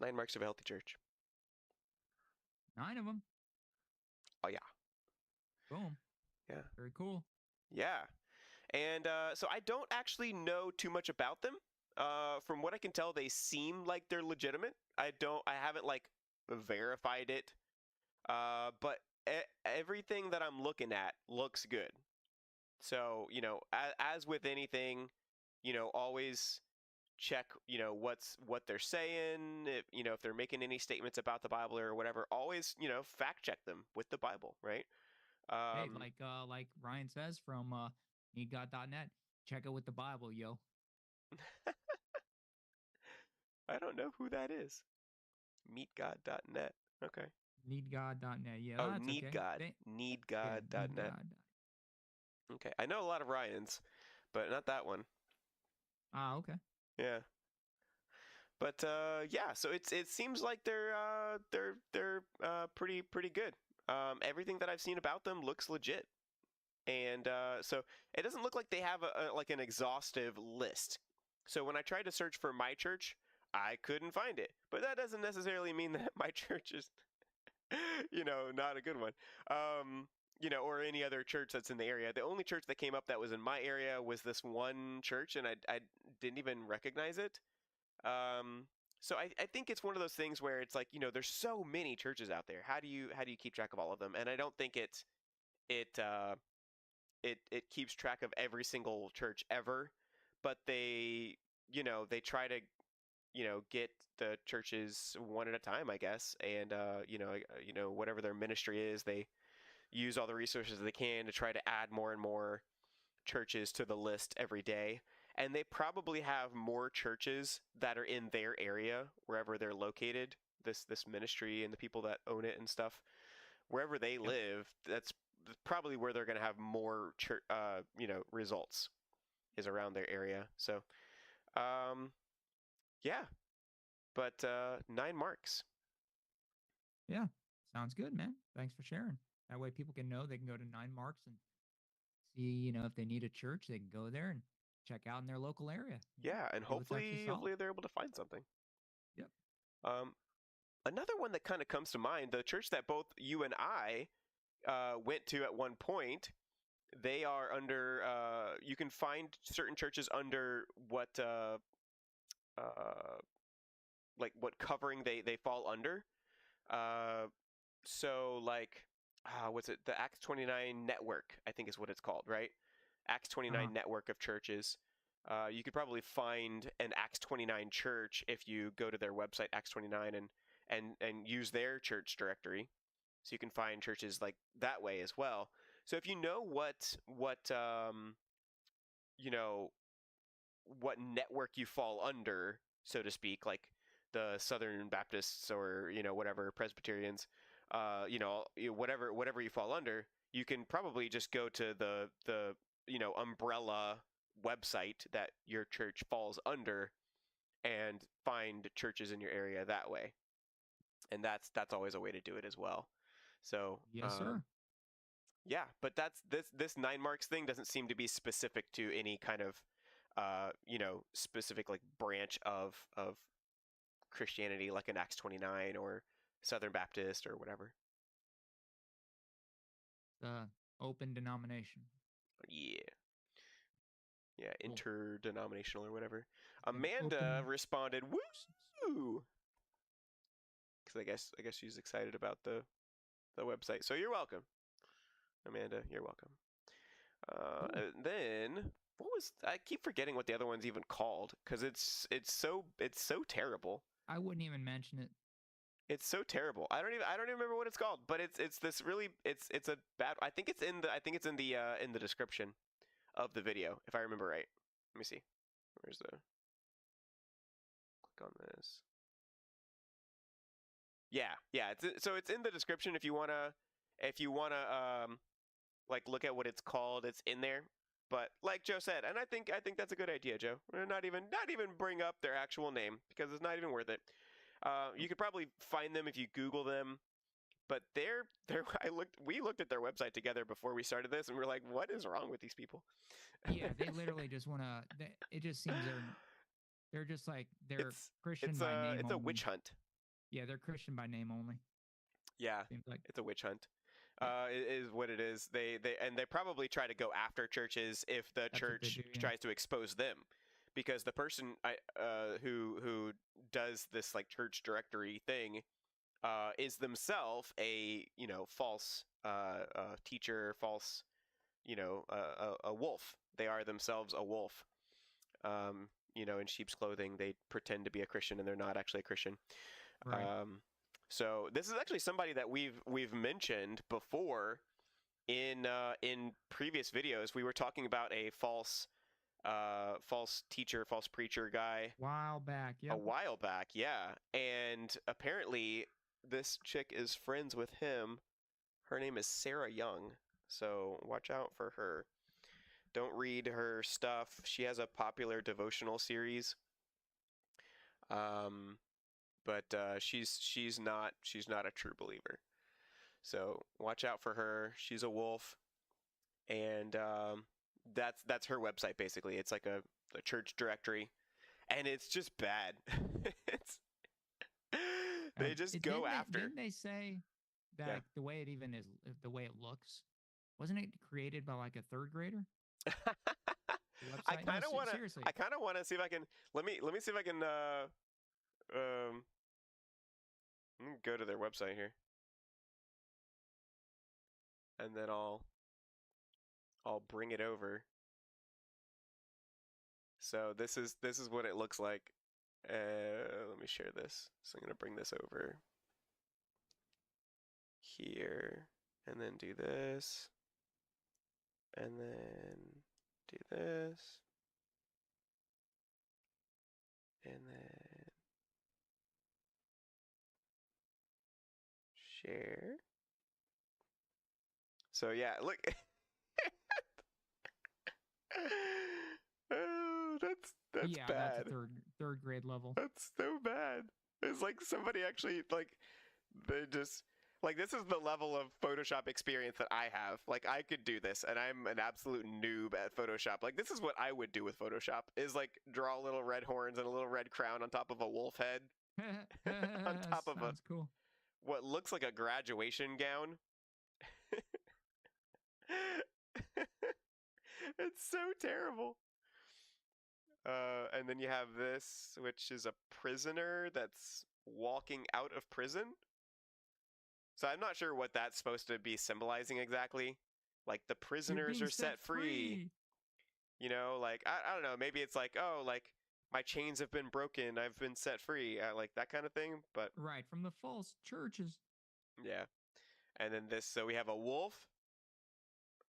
9 marks of a healthy church. 9 of them. Oh, yeah. Boom. Yeah. Very cool. Yeah. And so I don't actually know too much about them. From what I can tell, they seem like they're legitimate. I haven't verified it. But everything that I'm looking at looks good. So, as with anything, always check, what they're saying. If they're making any statements about the Bible or whatever, always, fact check them with the Bible, right? Hey, like Ryan says from needgod.net, check it with the Bible, yo. I don't know who that is. Meetgod.net. Okay. Needgod.net. Yeah, Oh, that's Need okay. God. Needgod.net. Yeah, needgod. Okay. I know a lot of Ryans, but not that one. Okay. Yeah. But yeah, so it seems like they're pretty good. Everything that I've seen about them looks legit. And so it doesn't look like they have an exhaustive list. So when I tried to search for my church, I couldn't find it. But that doesn't necessarily mean that my church is, not a good one. Or any other church that's in the area. The only church that came up that was in my area was this one church, and I didn't even recognize it. So I think it's one of those things where it's like, there's so many churches out there. How do you keep track of all of them? And I don't think it keeps track of every single church ever, but they try to get the churches one at a time, I guess, and whatever their ministry is, they use all the resources they can to try to add more and more churches to the list every day. And they probably have more churches that are in their area, wherever they're located, this ministry and the people that own it and stuff, wherever they live, that's probably where they're going to have more results, is around their area. So yeah, but 9 marks. Yeah, sounds good, man. Thanks for sharing. That way people can know they can go to 9 marks and see, if they need a church, they can go there and check out in their local area. Yeah, and hopefully they're able to find something. Yep. Another one that kind of comes to mind, the church that both you and I went to at one point, they are under, you can find certain churches under what what covering they fall under. So what's it? The Acts 29 network, I think is what it's called, right? Acts 29 network of churches. You could probably find an Acts 29 church if you go to their website, Acts 29, and use their church directory. So you can find churches like that way as well. So if you know what network you fall under, so to speak, like the Southern Baptists or whatever Presbyterians, whatever you fall under, you can probably just go to the umbrella website that your church falls under and find churches in your area that way. And that's always a way to do it as well. So Yes, sir. yeah, but that's this 9 marks thing doesn't seem to be specific to any kind of specific like branch of Christianity, like an Acts 29 or Southern Baptist or whatever. The open denomination. Yeah. Yeah, Cool. interdenominational or whatever. Then Amanda open responded, persons. "Woo!" Because I guess she's excited about the website. So you're welcome, Amanda. You're welcome. Cool. And then I keep forgetting what the other one's even called because it's so terrible. I wouldn't even mention it. It's so terrible. I don't even remember what it's called, but it's this really it's a bad. I think it's in the description of the video if I remember right. Let me see. Where's the click on this? Yeah. It's in the description if you wanna like look at what it's called. It's in there. But like Joe said, and I think that's a good idea, Joe. Not even bring up their actual name because it's not even worth it. You could probably find them if you Google them, but we looked at their website together before we started this, and we're like, what is wrong with these people? Yeah, they literally just want to. It just seems they're just like they're Christian by name. It's only. a witch hunt. Yeah, they're Christian by name only. Yeah, seems like it's a witch hunt. Yeah. It is what it is. They probably try to go after churches if the church tries to expose them, because the person who does this like church directory thing is themselves a false teacher, false a wolf. They are themselves a wolf. In sheep's clothing. They pretend to be a Christian and they're not actually a Christian. Right. So this is actually somebody that we've mentioned before in previous videos. We were talking about a false teacher, false preacher guy a while back. Yeah. And apparently this chick is friends with him. Her name is Sarah Young. So watch out for her. Don't read her stuff. She has a popular devotional series. But she's not a true believer. So watch out for her. She's a wolf, and that's her website basically. It's like a church directory, and it's just bad. It's they just go after. Didn't they say that the way it even is, the way it looks, wasn't it created by like a third grader? I kind of want to see if I can. Let me see if I can. Let me go to their website here, and then I'll bring it over. So this is what it looks like. Let me share this. So I'm gonna bring this over here, and then do this, and then do this, and then share. So yeah, look. Oh, that's yeah, bad. That's a third grade level. That's so bad. It's like somebody actually like they just like this is the level of Photoshop experience that I have. Like I could do this, and I'm an absolute noob at Photoshop. Like this is what I would do with Photoshop: is like draw little red horns and a little red crown on top of a wolf head, on top of cool. What looks like a graduation gown. It's so terrible. And then you have this, which is a prisoner that's walking out of prison. So I'm not sure what that's supposed to be symbolizing exactly. Like the prisoners are set free. Like I don't know. Maybe it's like, oh, like my chains have been broken. I've been set free. Like that kind of thing. But right, from the false churches. Yeah. And then this. So we have a wolf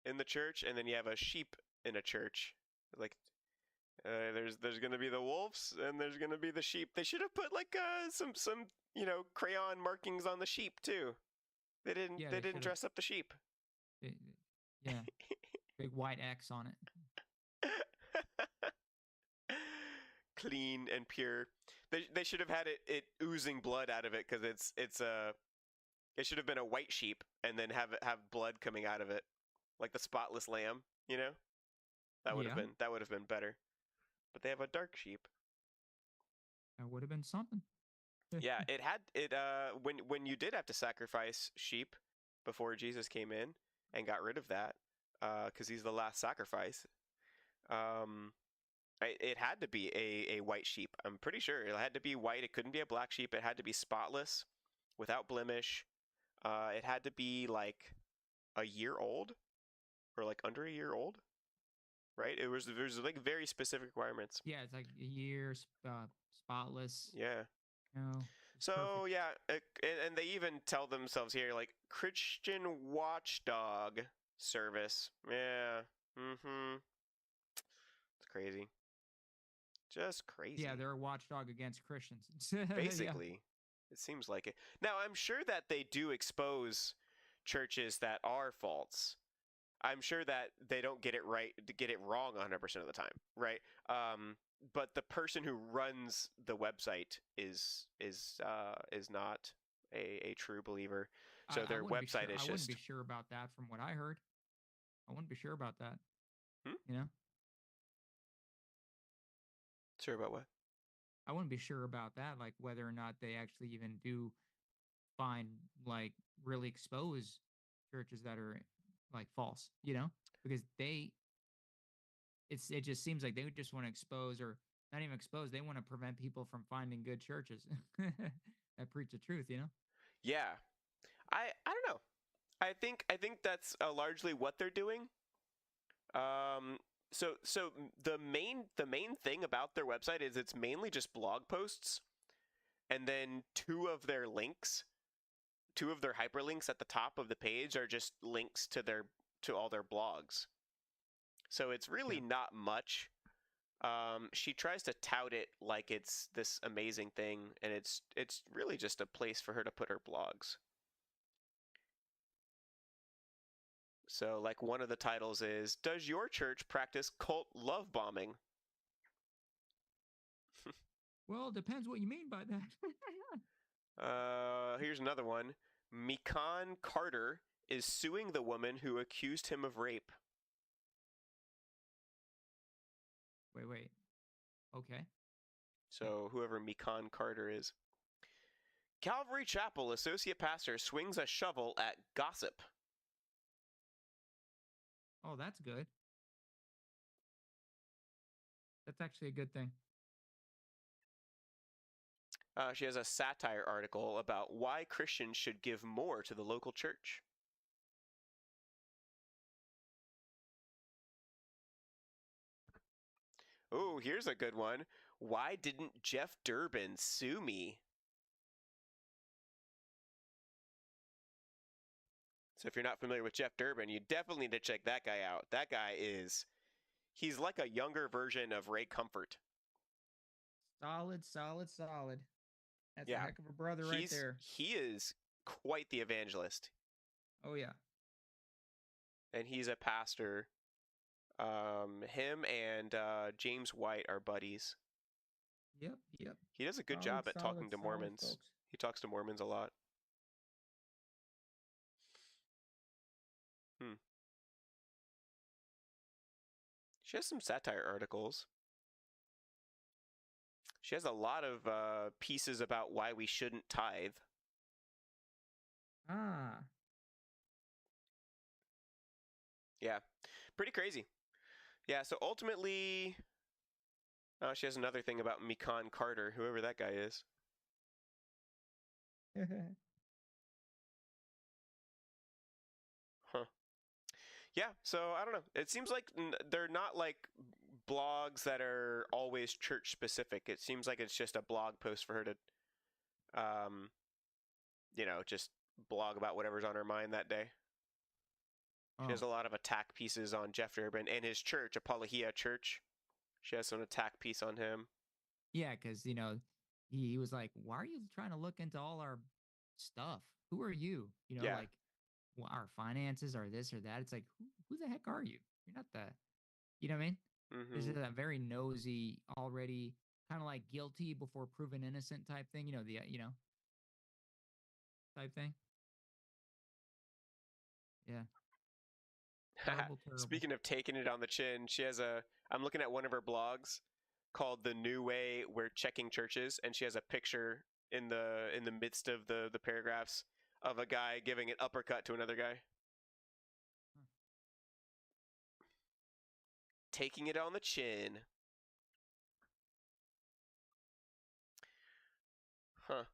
in the church, and then you have a sheep in a church. Like There's gonna be the wolves and there's gonna be the sheep. They should have put like some crayon markings on the sheep too. They didn't Yeah, they they didn't should have. dress up the sheep. Yeah, big white X on it. Clean and pure. They should have had it oozing blood out of it because it should have been a white sheep and then have blood coming out of it like the spotless lamb. Yeah, That would have been better. But they have a dark sheep. that would have been something. Yeah, it had it when you did have to sacrifice sheep before Jesus came in and got rid of that because he's the last sacrifice. Um, it had to be a white sheep. I'm pretty sure it had to be white. It couldn't be a black sheep. It had to be spotless, without blemish. It had to be like a year old or like under a year old, right? There's like very specific requirements. Yeah, it's like a year, spotless. Yeah. You know, So perfect. yeah, and they even tell themselves here like Christian watchdog service. Yeah. Mm-hmm. It's crazy. Just crazy. Yeah, they're a watchdog against Christians. Yeah. Basically, it seems like it. Now, I'm sure that they do expose churches that are false. I'm sure that they don't get it right, get it wrong 100% of the time, right? But the person who runs the website is not a true believer. So I their wouldn't be website sure. is I wouldn't just be sure about that from what I heard. I wouldn't be sure about that. hmm? You know, Sure about what? I wouldn't be sure about that. Like whether or not they actually even do find like really expose churches that are like false. You know, because it just seems like they would just want to expose or not even expose. They want to prevent people from finding good churches that preach the truth. You know. Yeah, I don't know. I think that's largely what they're doing. Um, so the main thing about their website is it's mainly just blog posts, and then two of their hyperlinks at the top of the page are just links to all their blogs. So it's Yeah. really not much. She tries to tout it like it's this amazing thing, and it's really just a place for her to put her blogs. So, like, one of the titles is, Does your church practice cult love bombing? Well, it depends what you mean by that. Here's another one. Mikan Carter is suing the woman who accused him of rape. Wait. Okay. So, whoever Mikan Carter is. Calvary Chapel associate pastor swings a shovel at gossip. Oh, that's good. That's actually a good thing. She has a satire article about why Christians should give more to the local church. Oh, here's a good one. Why didn't Jeff Durbin sue me? So if you're not familiar with Jeff Durbin, you definitely need to check that guy out. That guy he's like a younger version of Ray Comfort. Solid. That's a Yeah. heck of a brother right there. He is quite the evangelist. Oh yeah. And he's a pastor. Him and James White are buddies. Yep. He does a good job at talking to Mormons. Folks. He talks to Mormons a lot. She has some satire articles. She has a lot of pieces about why we shouldn't tithe. Ah. Yeah, pretty crazy. Yeah, so ultimately, she has another thing about Mikan Carter, whoever that guy is. Huh. Yeah, so I don't know. It seems like they're not like blogs that are always church specific. It seems like it's just a blog post for her to, um, just blog about whatever's on her mind that day. She has a lot of attack pieces on Jeff Durbin and his church, Apologia Church. She has an attack piece on him. Yeah, because he was like, "Why are you trying to look into all our stuff? Who are you? Yeah. Like our finances are this or that." It's like, who the heck are you? You're not the, you know what I mean? This is Mm-hmm. a very nosy, already kind of like guilty before proven innocent type thing. Type thing. Yeah, terrible, terrible. Speaking of taking it on the chin, she has a. I'm looking at one of her blogs called "The New Way We're Checking Churches," and she has a picture in the midst of the paragraphs of a guy giving an uppercut to another guy, Huh. taking it on the chin. Huh.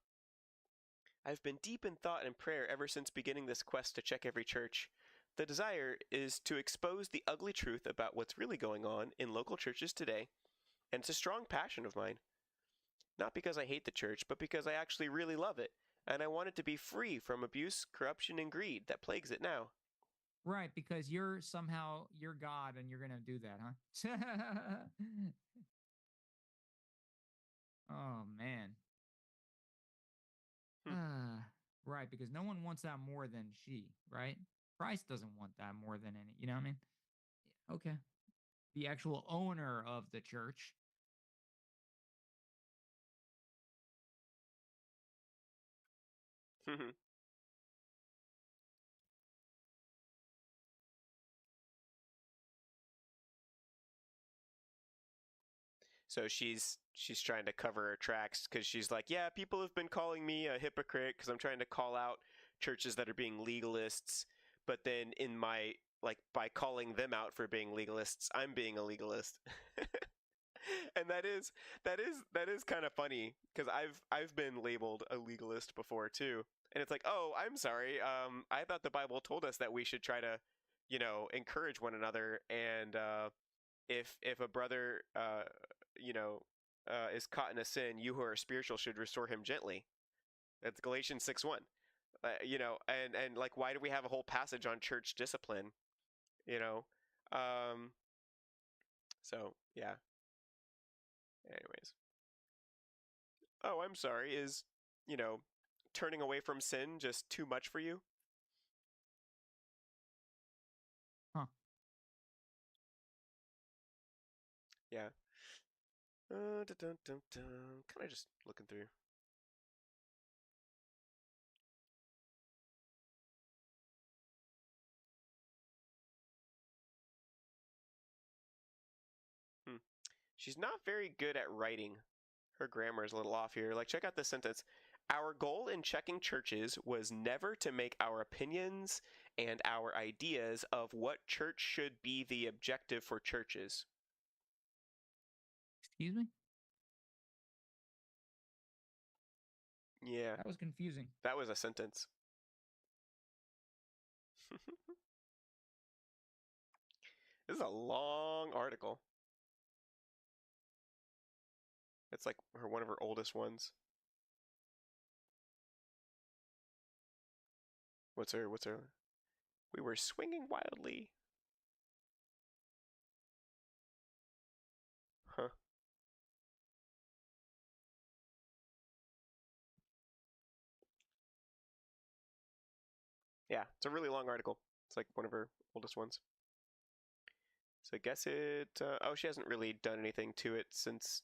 I've been deep in thought and prayer ever since beginning this quest to check every church. The desire is to expose the ugly truth about what's really going on in local churches today, and it's a strong passion of mine. Not because I hate the church, but because I actually really love it, and I want it to be free from abuse, corruption, and greed that plagues it now. Right, because you're God and you're gonna do that, huh? Oh man. Hmm. Right, because no one wants that more than she, right? Christ doesn't want that more than any, you know what I mean? Okay. The actual owner of the church. So she's trying to cover her tracks because she's like, yeah, people have been calling me a hypocrite because I'm trying to call out churches that are being legalists, but then in my like by calling them out for being legalists, I'm being a legalist. And that is kind of funny because I've been labeled a legalist before too, and it's like, oh, I'm sorry. I thought the Bible told us that we should try to, encourage one another, and if a brother, is caught in a sin, you who are spiritual should restore him gently. That's Galatians 6:1. And like, why do we have a whole passage on church discipline? You know, um, so yeah. Anyways, oh, I'm sorry. Is turning away from sin just too much for you? Huh. Yeah. Dun, dun, dun, dun. Kind of just looking through. Hmm. She's not very good at writing. Her grammar is a little off here. Like, check out this sentence. Our goal in checking churches was never to make our opinions and our ideas of what church should be the objective for churches. Excuse me? Yeah, That was confusing. that was a sentence. This is a long article. It's like one of her oldest ones. What's her? We were swinging wildly. Huh. Yeah, it's a really long article. It's like one of her oldest ones. So I guess oh, she hasn't really done anything to it since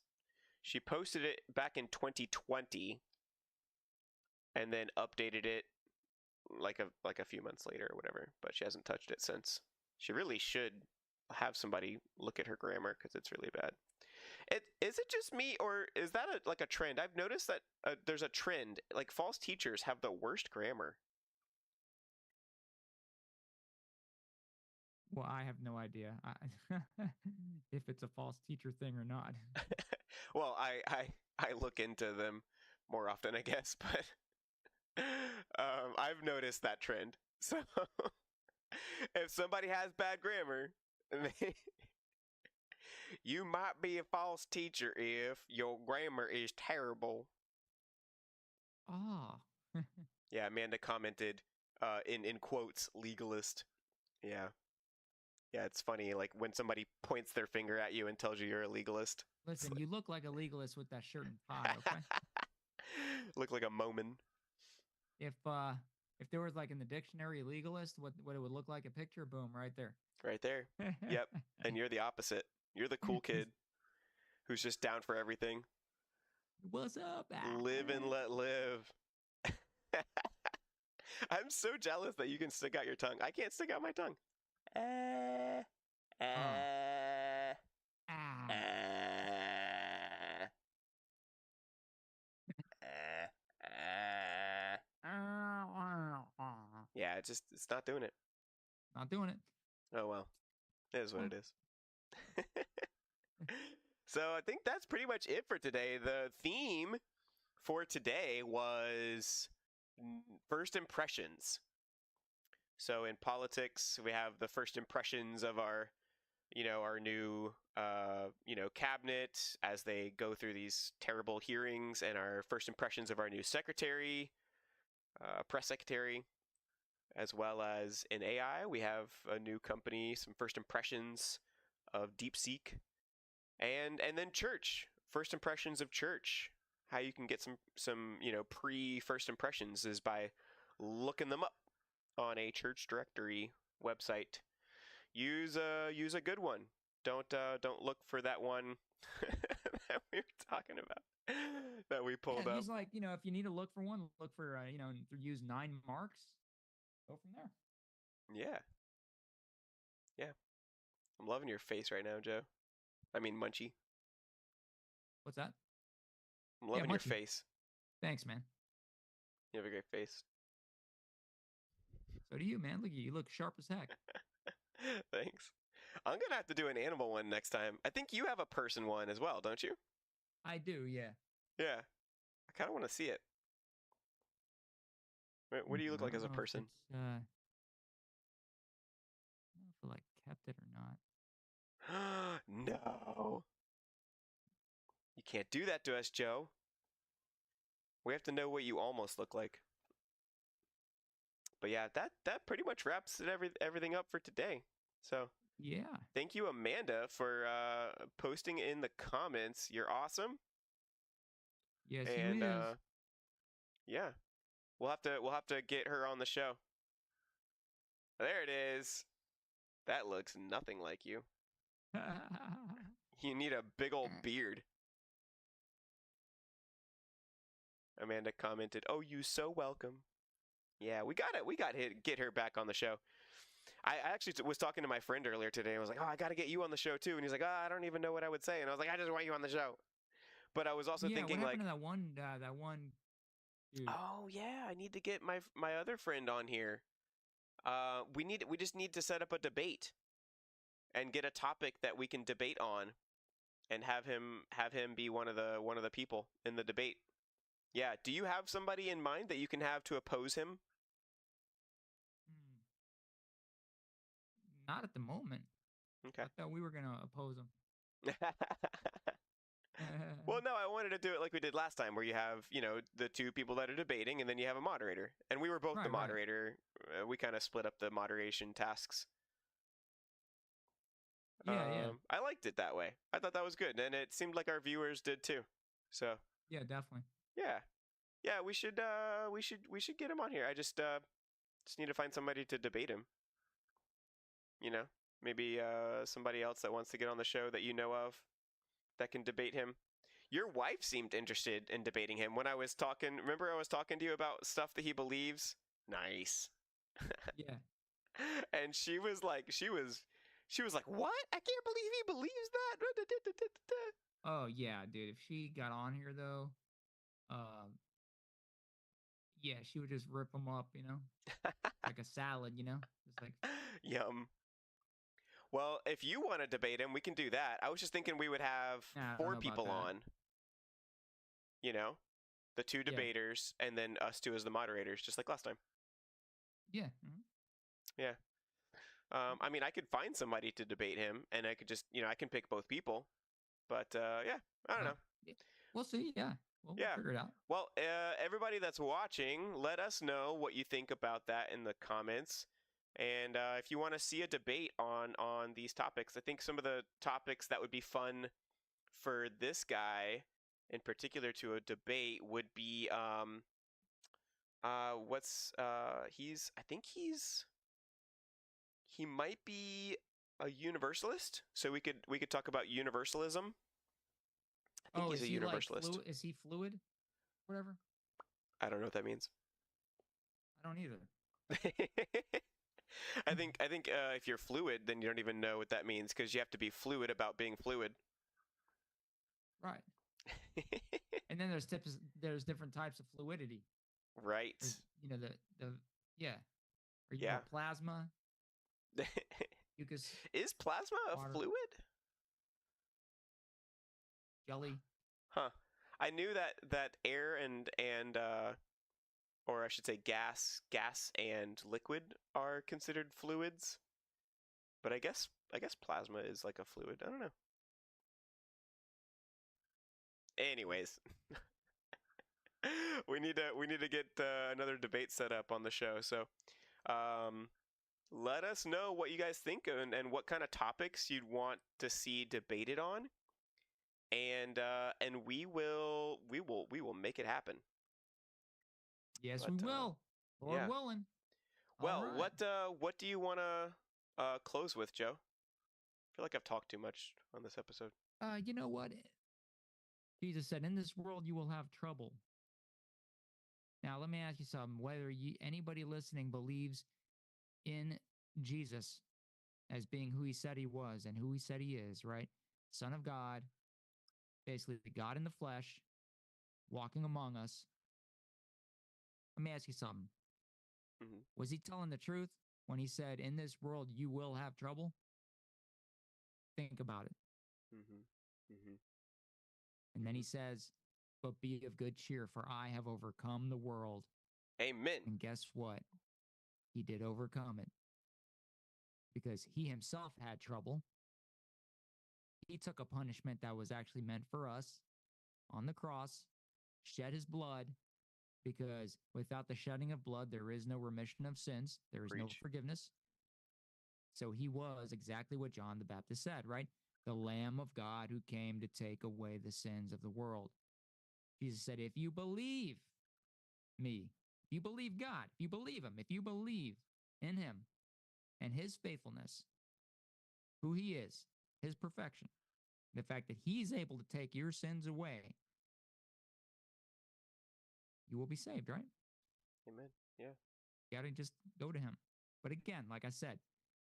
she posted it back in 2020 and then updated it like a few months later or whatever, but she hasn't touched it since. She really should have somebody look at her grammar because it's really bad. Is it just me, or is that like a trend? I've noticed that there's a trend. Like, false teachers have the worst grammar. Well, I have no idea if it's a false teacher thing or not. Well, I look into them more often, I guess, but I've noticed that trend. So if somebody has bad grammar, they, you might be a false teacher if your grammar is terrible. Ah. Yeah, Amanda commented in quotes legalist. Yeah. Yeah, it's funny, like when somebody points their finger at you and tells you you're a legalist. Listen, you look like a legalist with that shirt and tie. Okay. Look like a Mormon. If there was like in the dictionary legalist, what it would look like, a picture, boom, right there. Right there. Yep. And you're the opposite. You're the cool kid who's just down for everything. What's up? Live and let live. I'm so jealous that you can stick out your tongue. I can't stick out my tongue. Ah. Yeah, it's not doing it. Not doing it. Oh well. It is what it is. So I think that's pretty much it for today. The theme for today was first impressions. So in politics, we have the first impressions of our new cabinet as they go through these terrible hearings, and our first impressions of our new secretary, press secretary, as well as in AI, we have a new company, some first impressions of Deepseek, and then church, first impressions of church. How you can get some pre first impressions is by looking them up on a church directory website. Use a good one. Don't look for that one that we were talking about that we pulled up. Use like if you need to look for one, look for use 9 marks. Go from there. Yeah. I'm loving your face right now, Joe. I mean, Munchie. What's that? I'm loving your face. Thanks, man. You have a great face. So do you, man. Look, you look sharp as heck. Thanks. I'm gonna have to do an animal one next time. I think you have a person one as well, don't you? I do, yeah. Yeah. I kind of want to see it. What do you look like as a person? I don't know if I like kept it or not. No. You can't do that to us, Joe. We have to know what you almost look like. But yeah, that pretty much wraps everything up for today. So yeah, thank you, Amanda, for posting in the comments. You're awesome. Yes, and you is. Yeah, we'll have to get her on the show. There it is. That looks nothing like you. You need a big old beard. Amanda commented, "Oh, you so welcome." Yeah, we got it. We got to get her back on the show. I actually was talking to my friend earlier today. And I was like, "Oh, I got to get you on the show too." And he's like, "Oh, I don't even know what I would say." And I was like, "I just want you on the show." But I was also thinking, what like, happened to that one dude? Oh yeah, I need to get my other friend on here. We just need to set up a debate and get a topic that we can debate on, and have him be one of the people in the debate. Yeah. Do you have somebody in mind that you can have to oppose him? Not at the moment. Okay. I thought we were gonna oppose him. Well, no, I wanted to do it like we did last time, where you have the two people that are debating, and then you have a moderator. And we were both the moderator. Right. We kind of split up the moderation tasks. Yeah. I liked it that way. I thought that was good, and it seemed like our viewers did too. So. Yeah, definitely. Yeah. We should get him on here. I just need to find somebody to debate him. Maybe somebody else that wants to get on the show that you know of that can debate him. Your wife seemed interested in debating him when I was talking. Remember, I was talking to you about stuff that he believes? Nice. Yeah. And she was like, "What? I can't believe he believes that." Oh yeah, dude. If she got on here though, yeah, she would just rip them up, like a salad, just like yum. Well, if you want to debate him, we can do that. I was just thinking we would have 4 people on. The 2 debaters, and then us 2 as the moderators, just like last time. Yeah. Mm-hmm. Yeah. I mean, I could find somebody to debate him, and I could just, I can pick both people. But yeah, I don't know. We'll see. Yeah. We'll figure it out. Well, everybody that's watching, let us know what you think about that in the comments. And if you want to see a debate on these topics, I think some of the topics that would be fun for this guy in particular to a debate would be he might be a universalist, so we could talk about universalism. I think he's is a he like universalist. fluid? Is he fluid? Whatever. I don't know what that means. I don't either. I think if you're fluid, then you don't even know what that means because you have to be fluid about being fluid. Right. And then there's different types of fluidity. Right. There's, the yeah. Are you Yeah. more plasma? Mucus, Is plasma water, a fluid? jelly. Huh. I knew that air and or I should say gas and liquid are considered fluids. But I guess plasma is like a fluid. I don't know. Anyways, we need to get another debate set up on the show. So, let us know what you guys think and what kind of topics you'd want to see debated on, and we will make it happen. Yes, But, we will. Lord yeah. willing. Well, All right. what do you want to close with, Joe? I feel like I've talked too much on this episode. You know what? Jesus said, "In this world you will have trouble." Now, let me ask you something. Whether anybody listening believes in Jesus as being who he said he was and who he said he is, right? Son of God, basically God in the flesh, walking among us. Let me ask you something. Mm-hmm. Was he telling the truth when he said, "In this world you will have trouble"? Think about it. Mm-hmm. Mm-hmm. And then he says, "But be of good cheer, for I have overcome the world." Amen. And guess what? He did overcome it because he himself had trouble. He took a punishment that was actually meant for us on the cross, shed his blood, because without the shedding of blood, there is no remission of sins, there is no Preach. forgiveness. So he was exactly what John the Baptist said, right? The Lamb of God who came to take away the sins of the world. Jesus said, if you believe me, if you believe God, if you believe him, if you believe in him and his faithfulness, who he is, his perfection, the fact that he's able to take your sins away, you will be saved, right? Amen. Yeah. You got to just go to him. But again, like I said,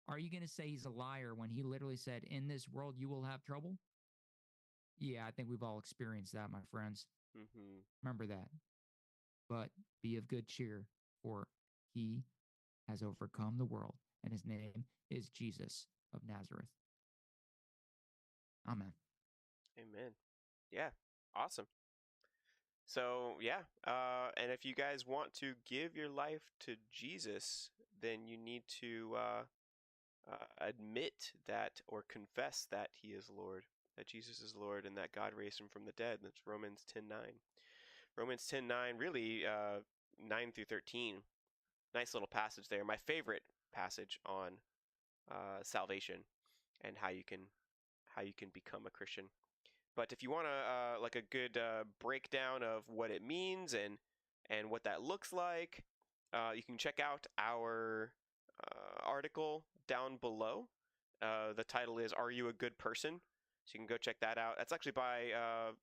are you going to say he's a liar when he literally said, in this world you will have trouble? Yeah, I think we've all experienced that, my friends. Mm-hmm. Remember that. But be of good cheer, for he has overcome the world, and his name is Jesus of Nazareth. Amen. Amen. Yeah. Awesome. So, yeah. And if you guys want to give your life to Jesus, then you need to admit that or confess that he is Lord, that Jesus is Lord, and that God raised him from the dead. That's Romans 10:9. Romans 10:9, really 9 through 13. Nice little passage there. My favorite passage on salvation and how you can become a Christian. But if you want like a good breakdown of what it means and what that looks like, you can check out our article down below. The title is "Are You a Good Person?" So you can go check that out. That's actually by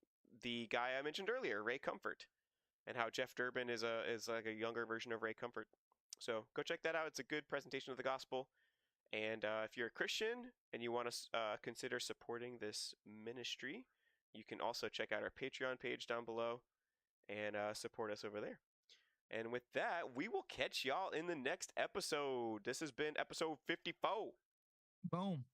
the guy I mentioned earlier, Ray Comfort, and how Jeff Durbin is like a younger version of Ray Comfort. So go check that out. It's a good presentation of the gospel. And if you're a Christian and you want to consider supporting this ministry, you can also check out our Patreon page down below and support us over there. And with that, we will catch y'all in the next episode. This has been episode 54. Boom.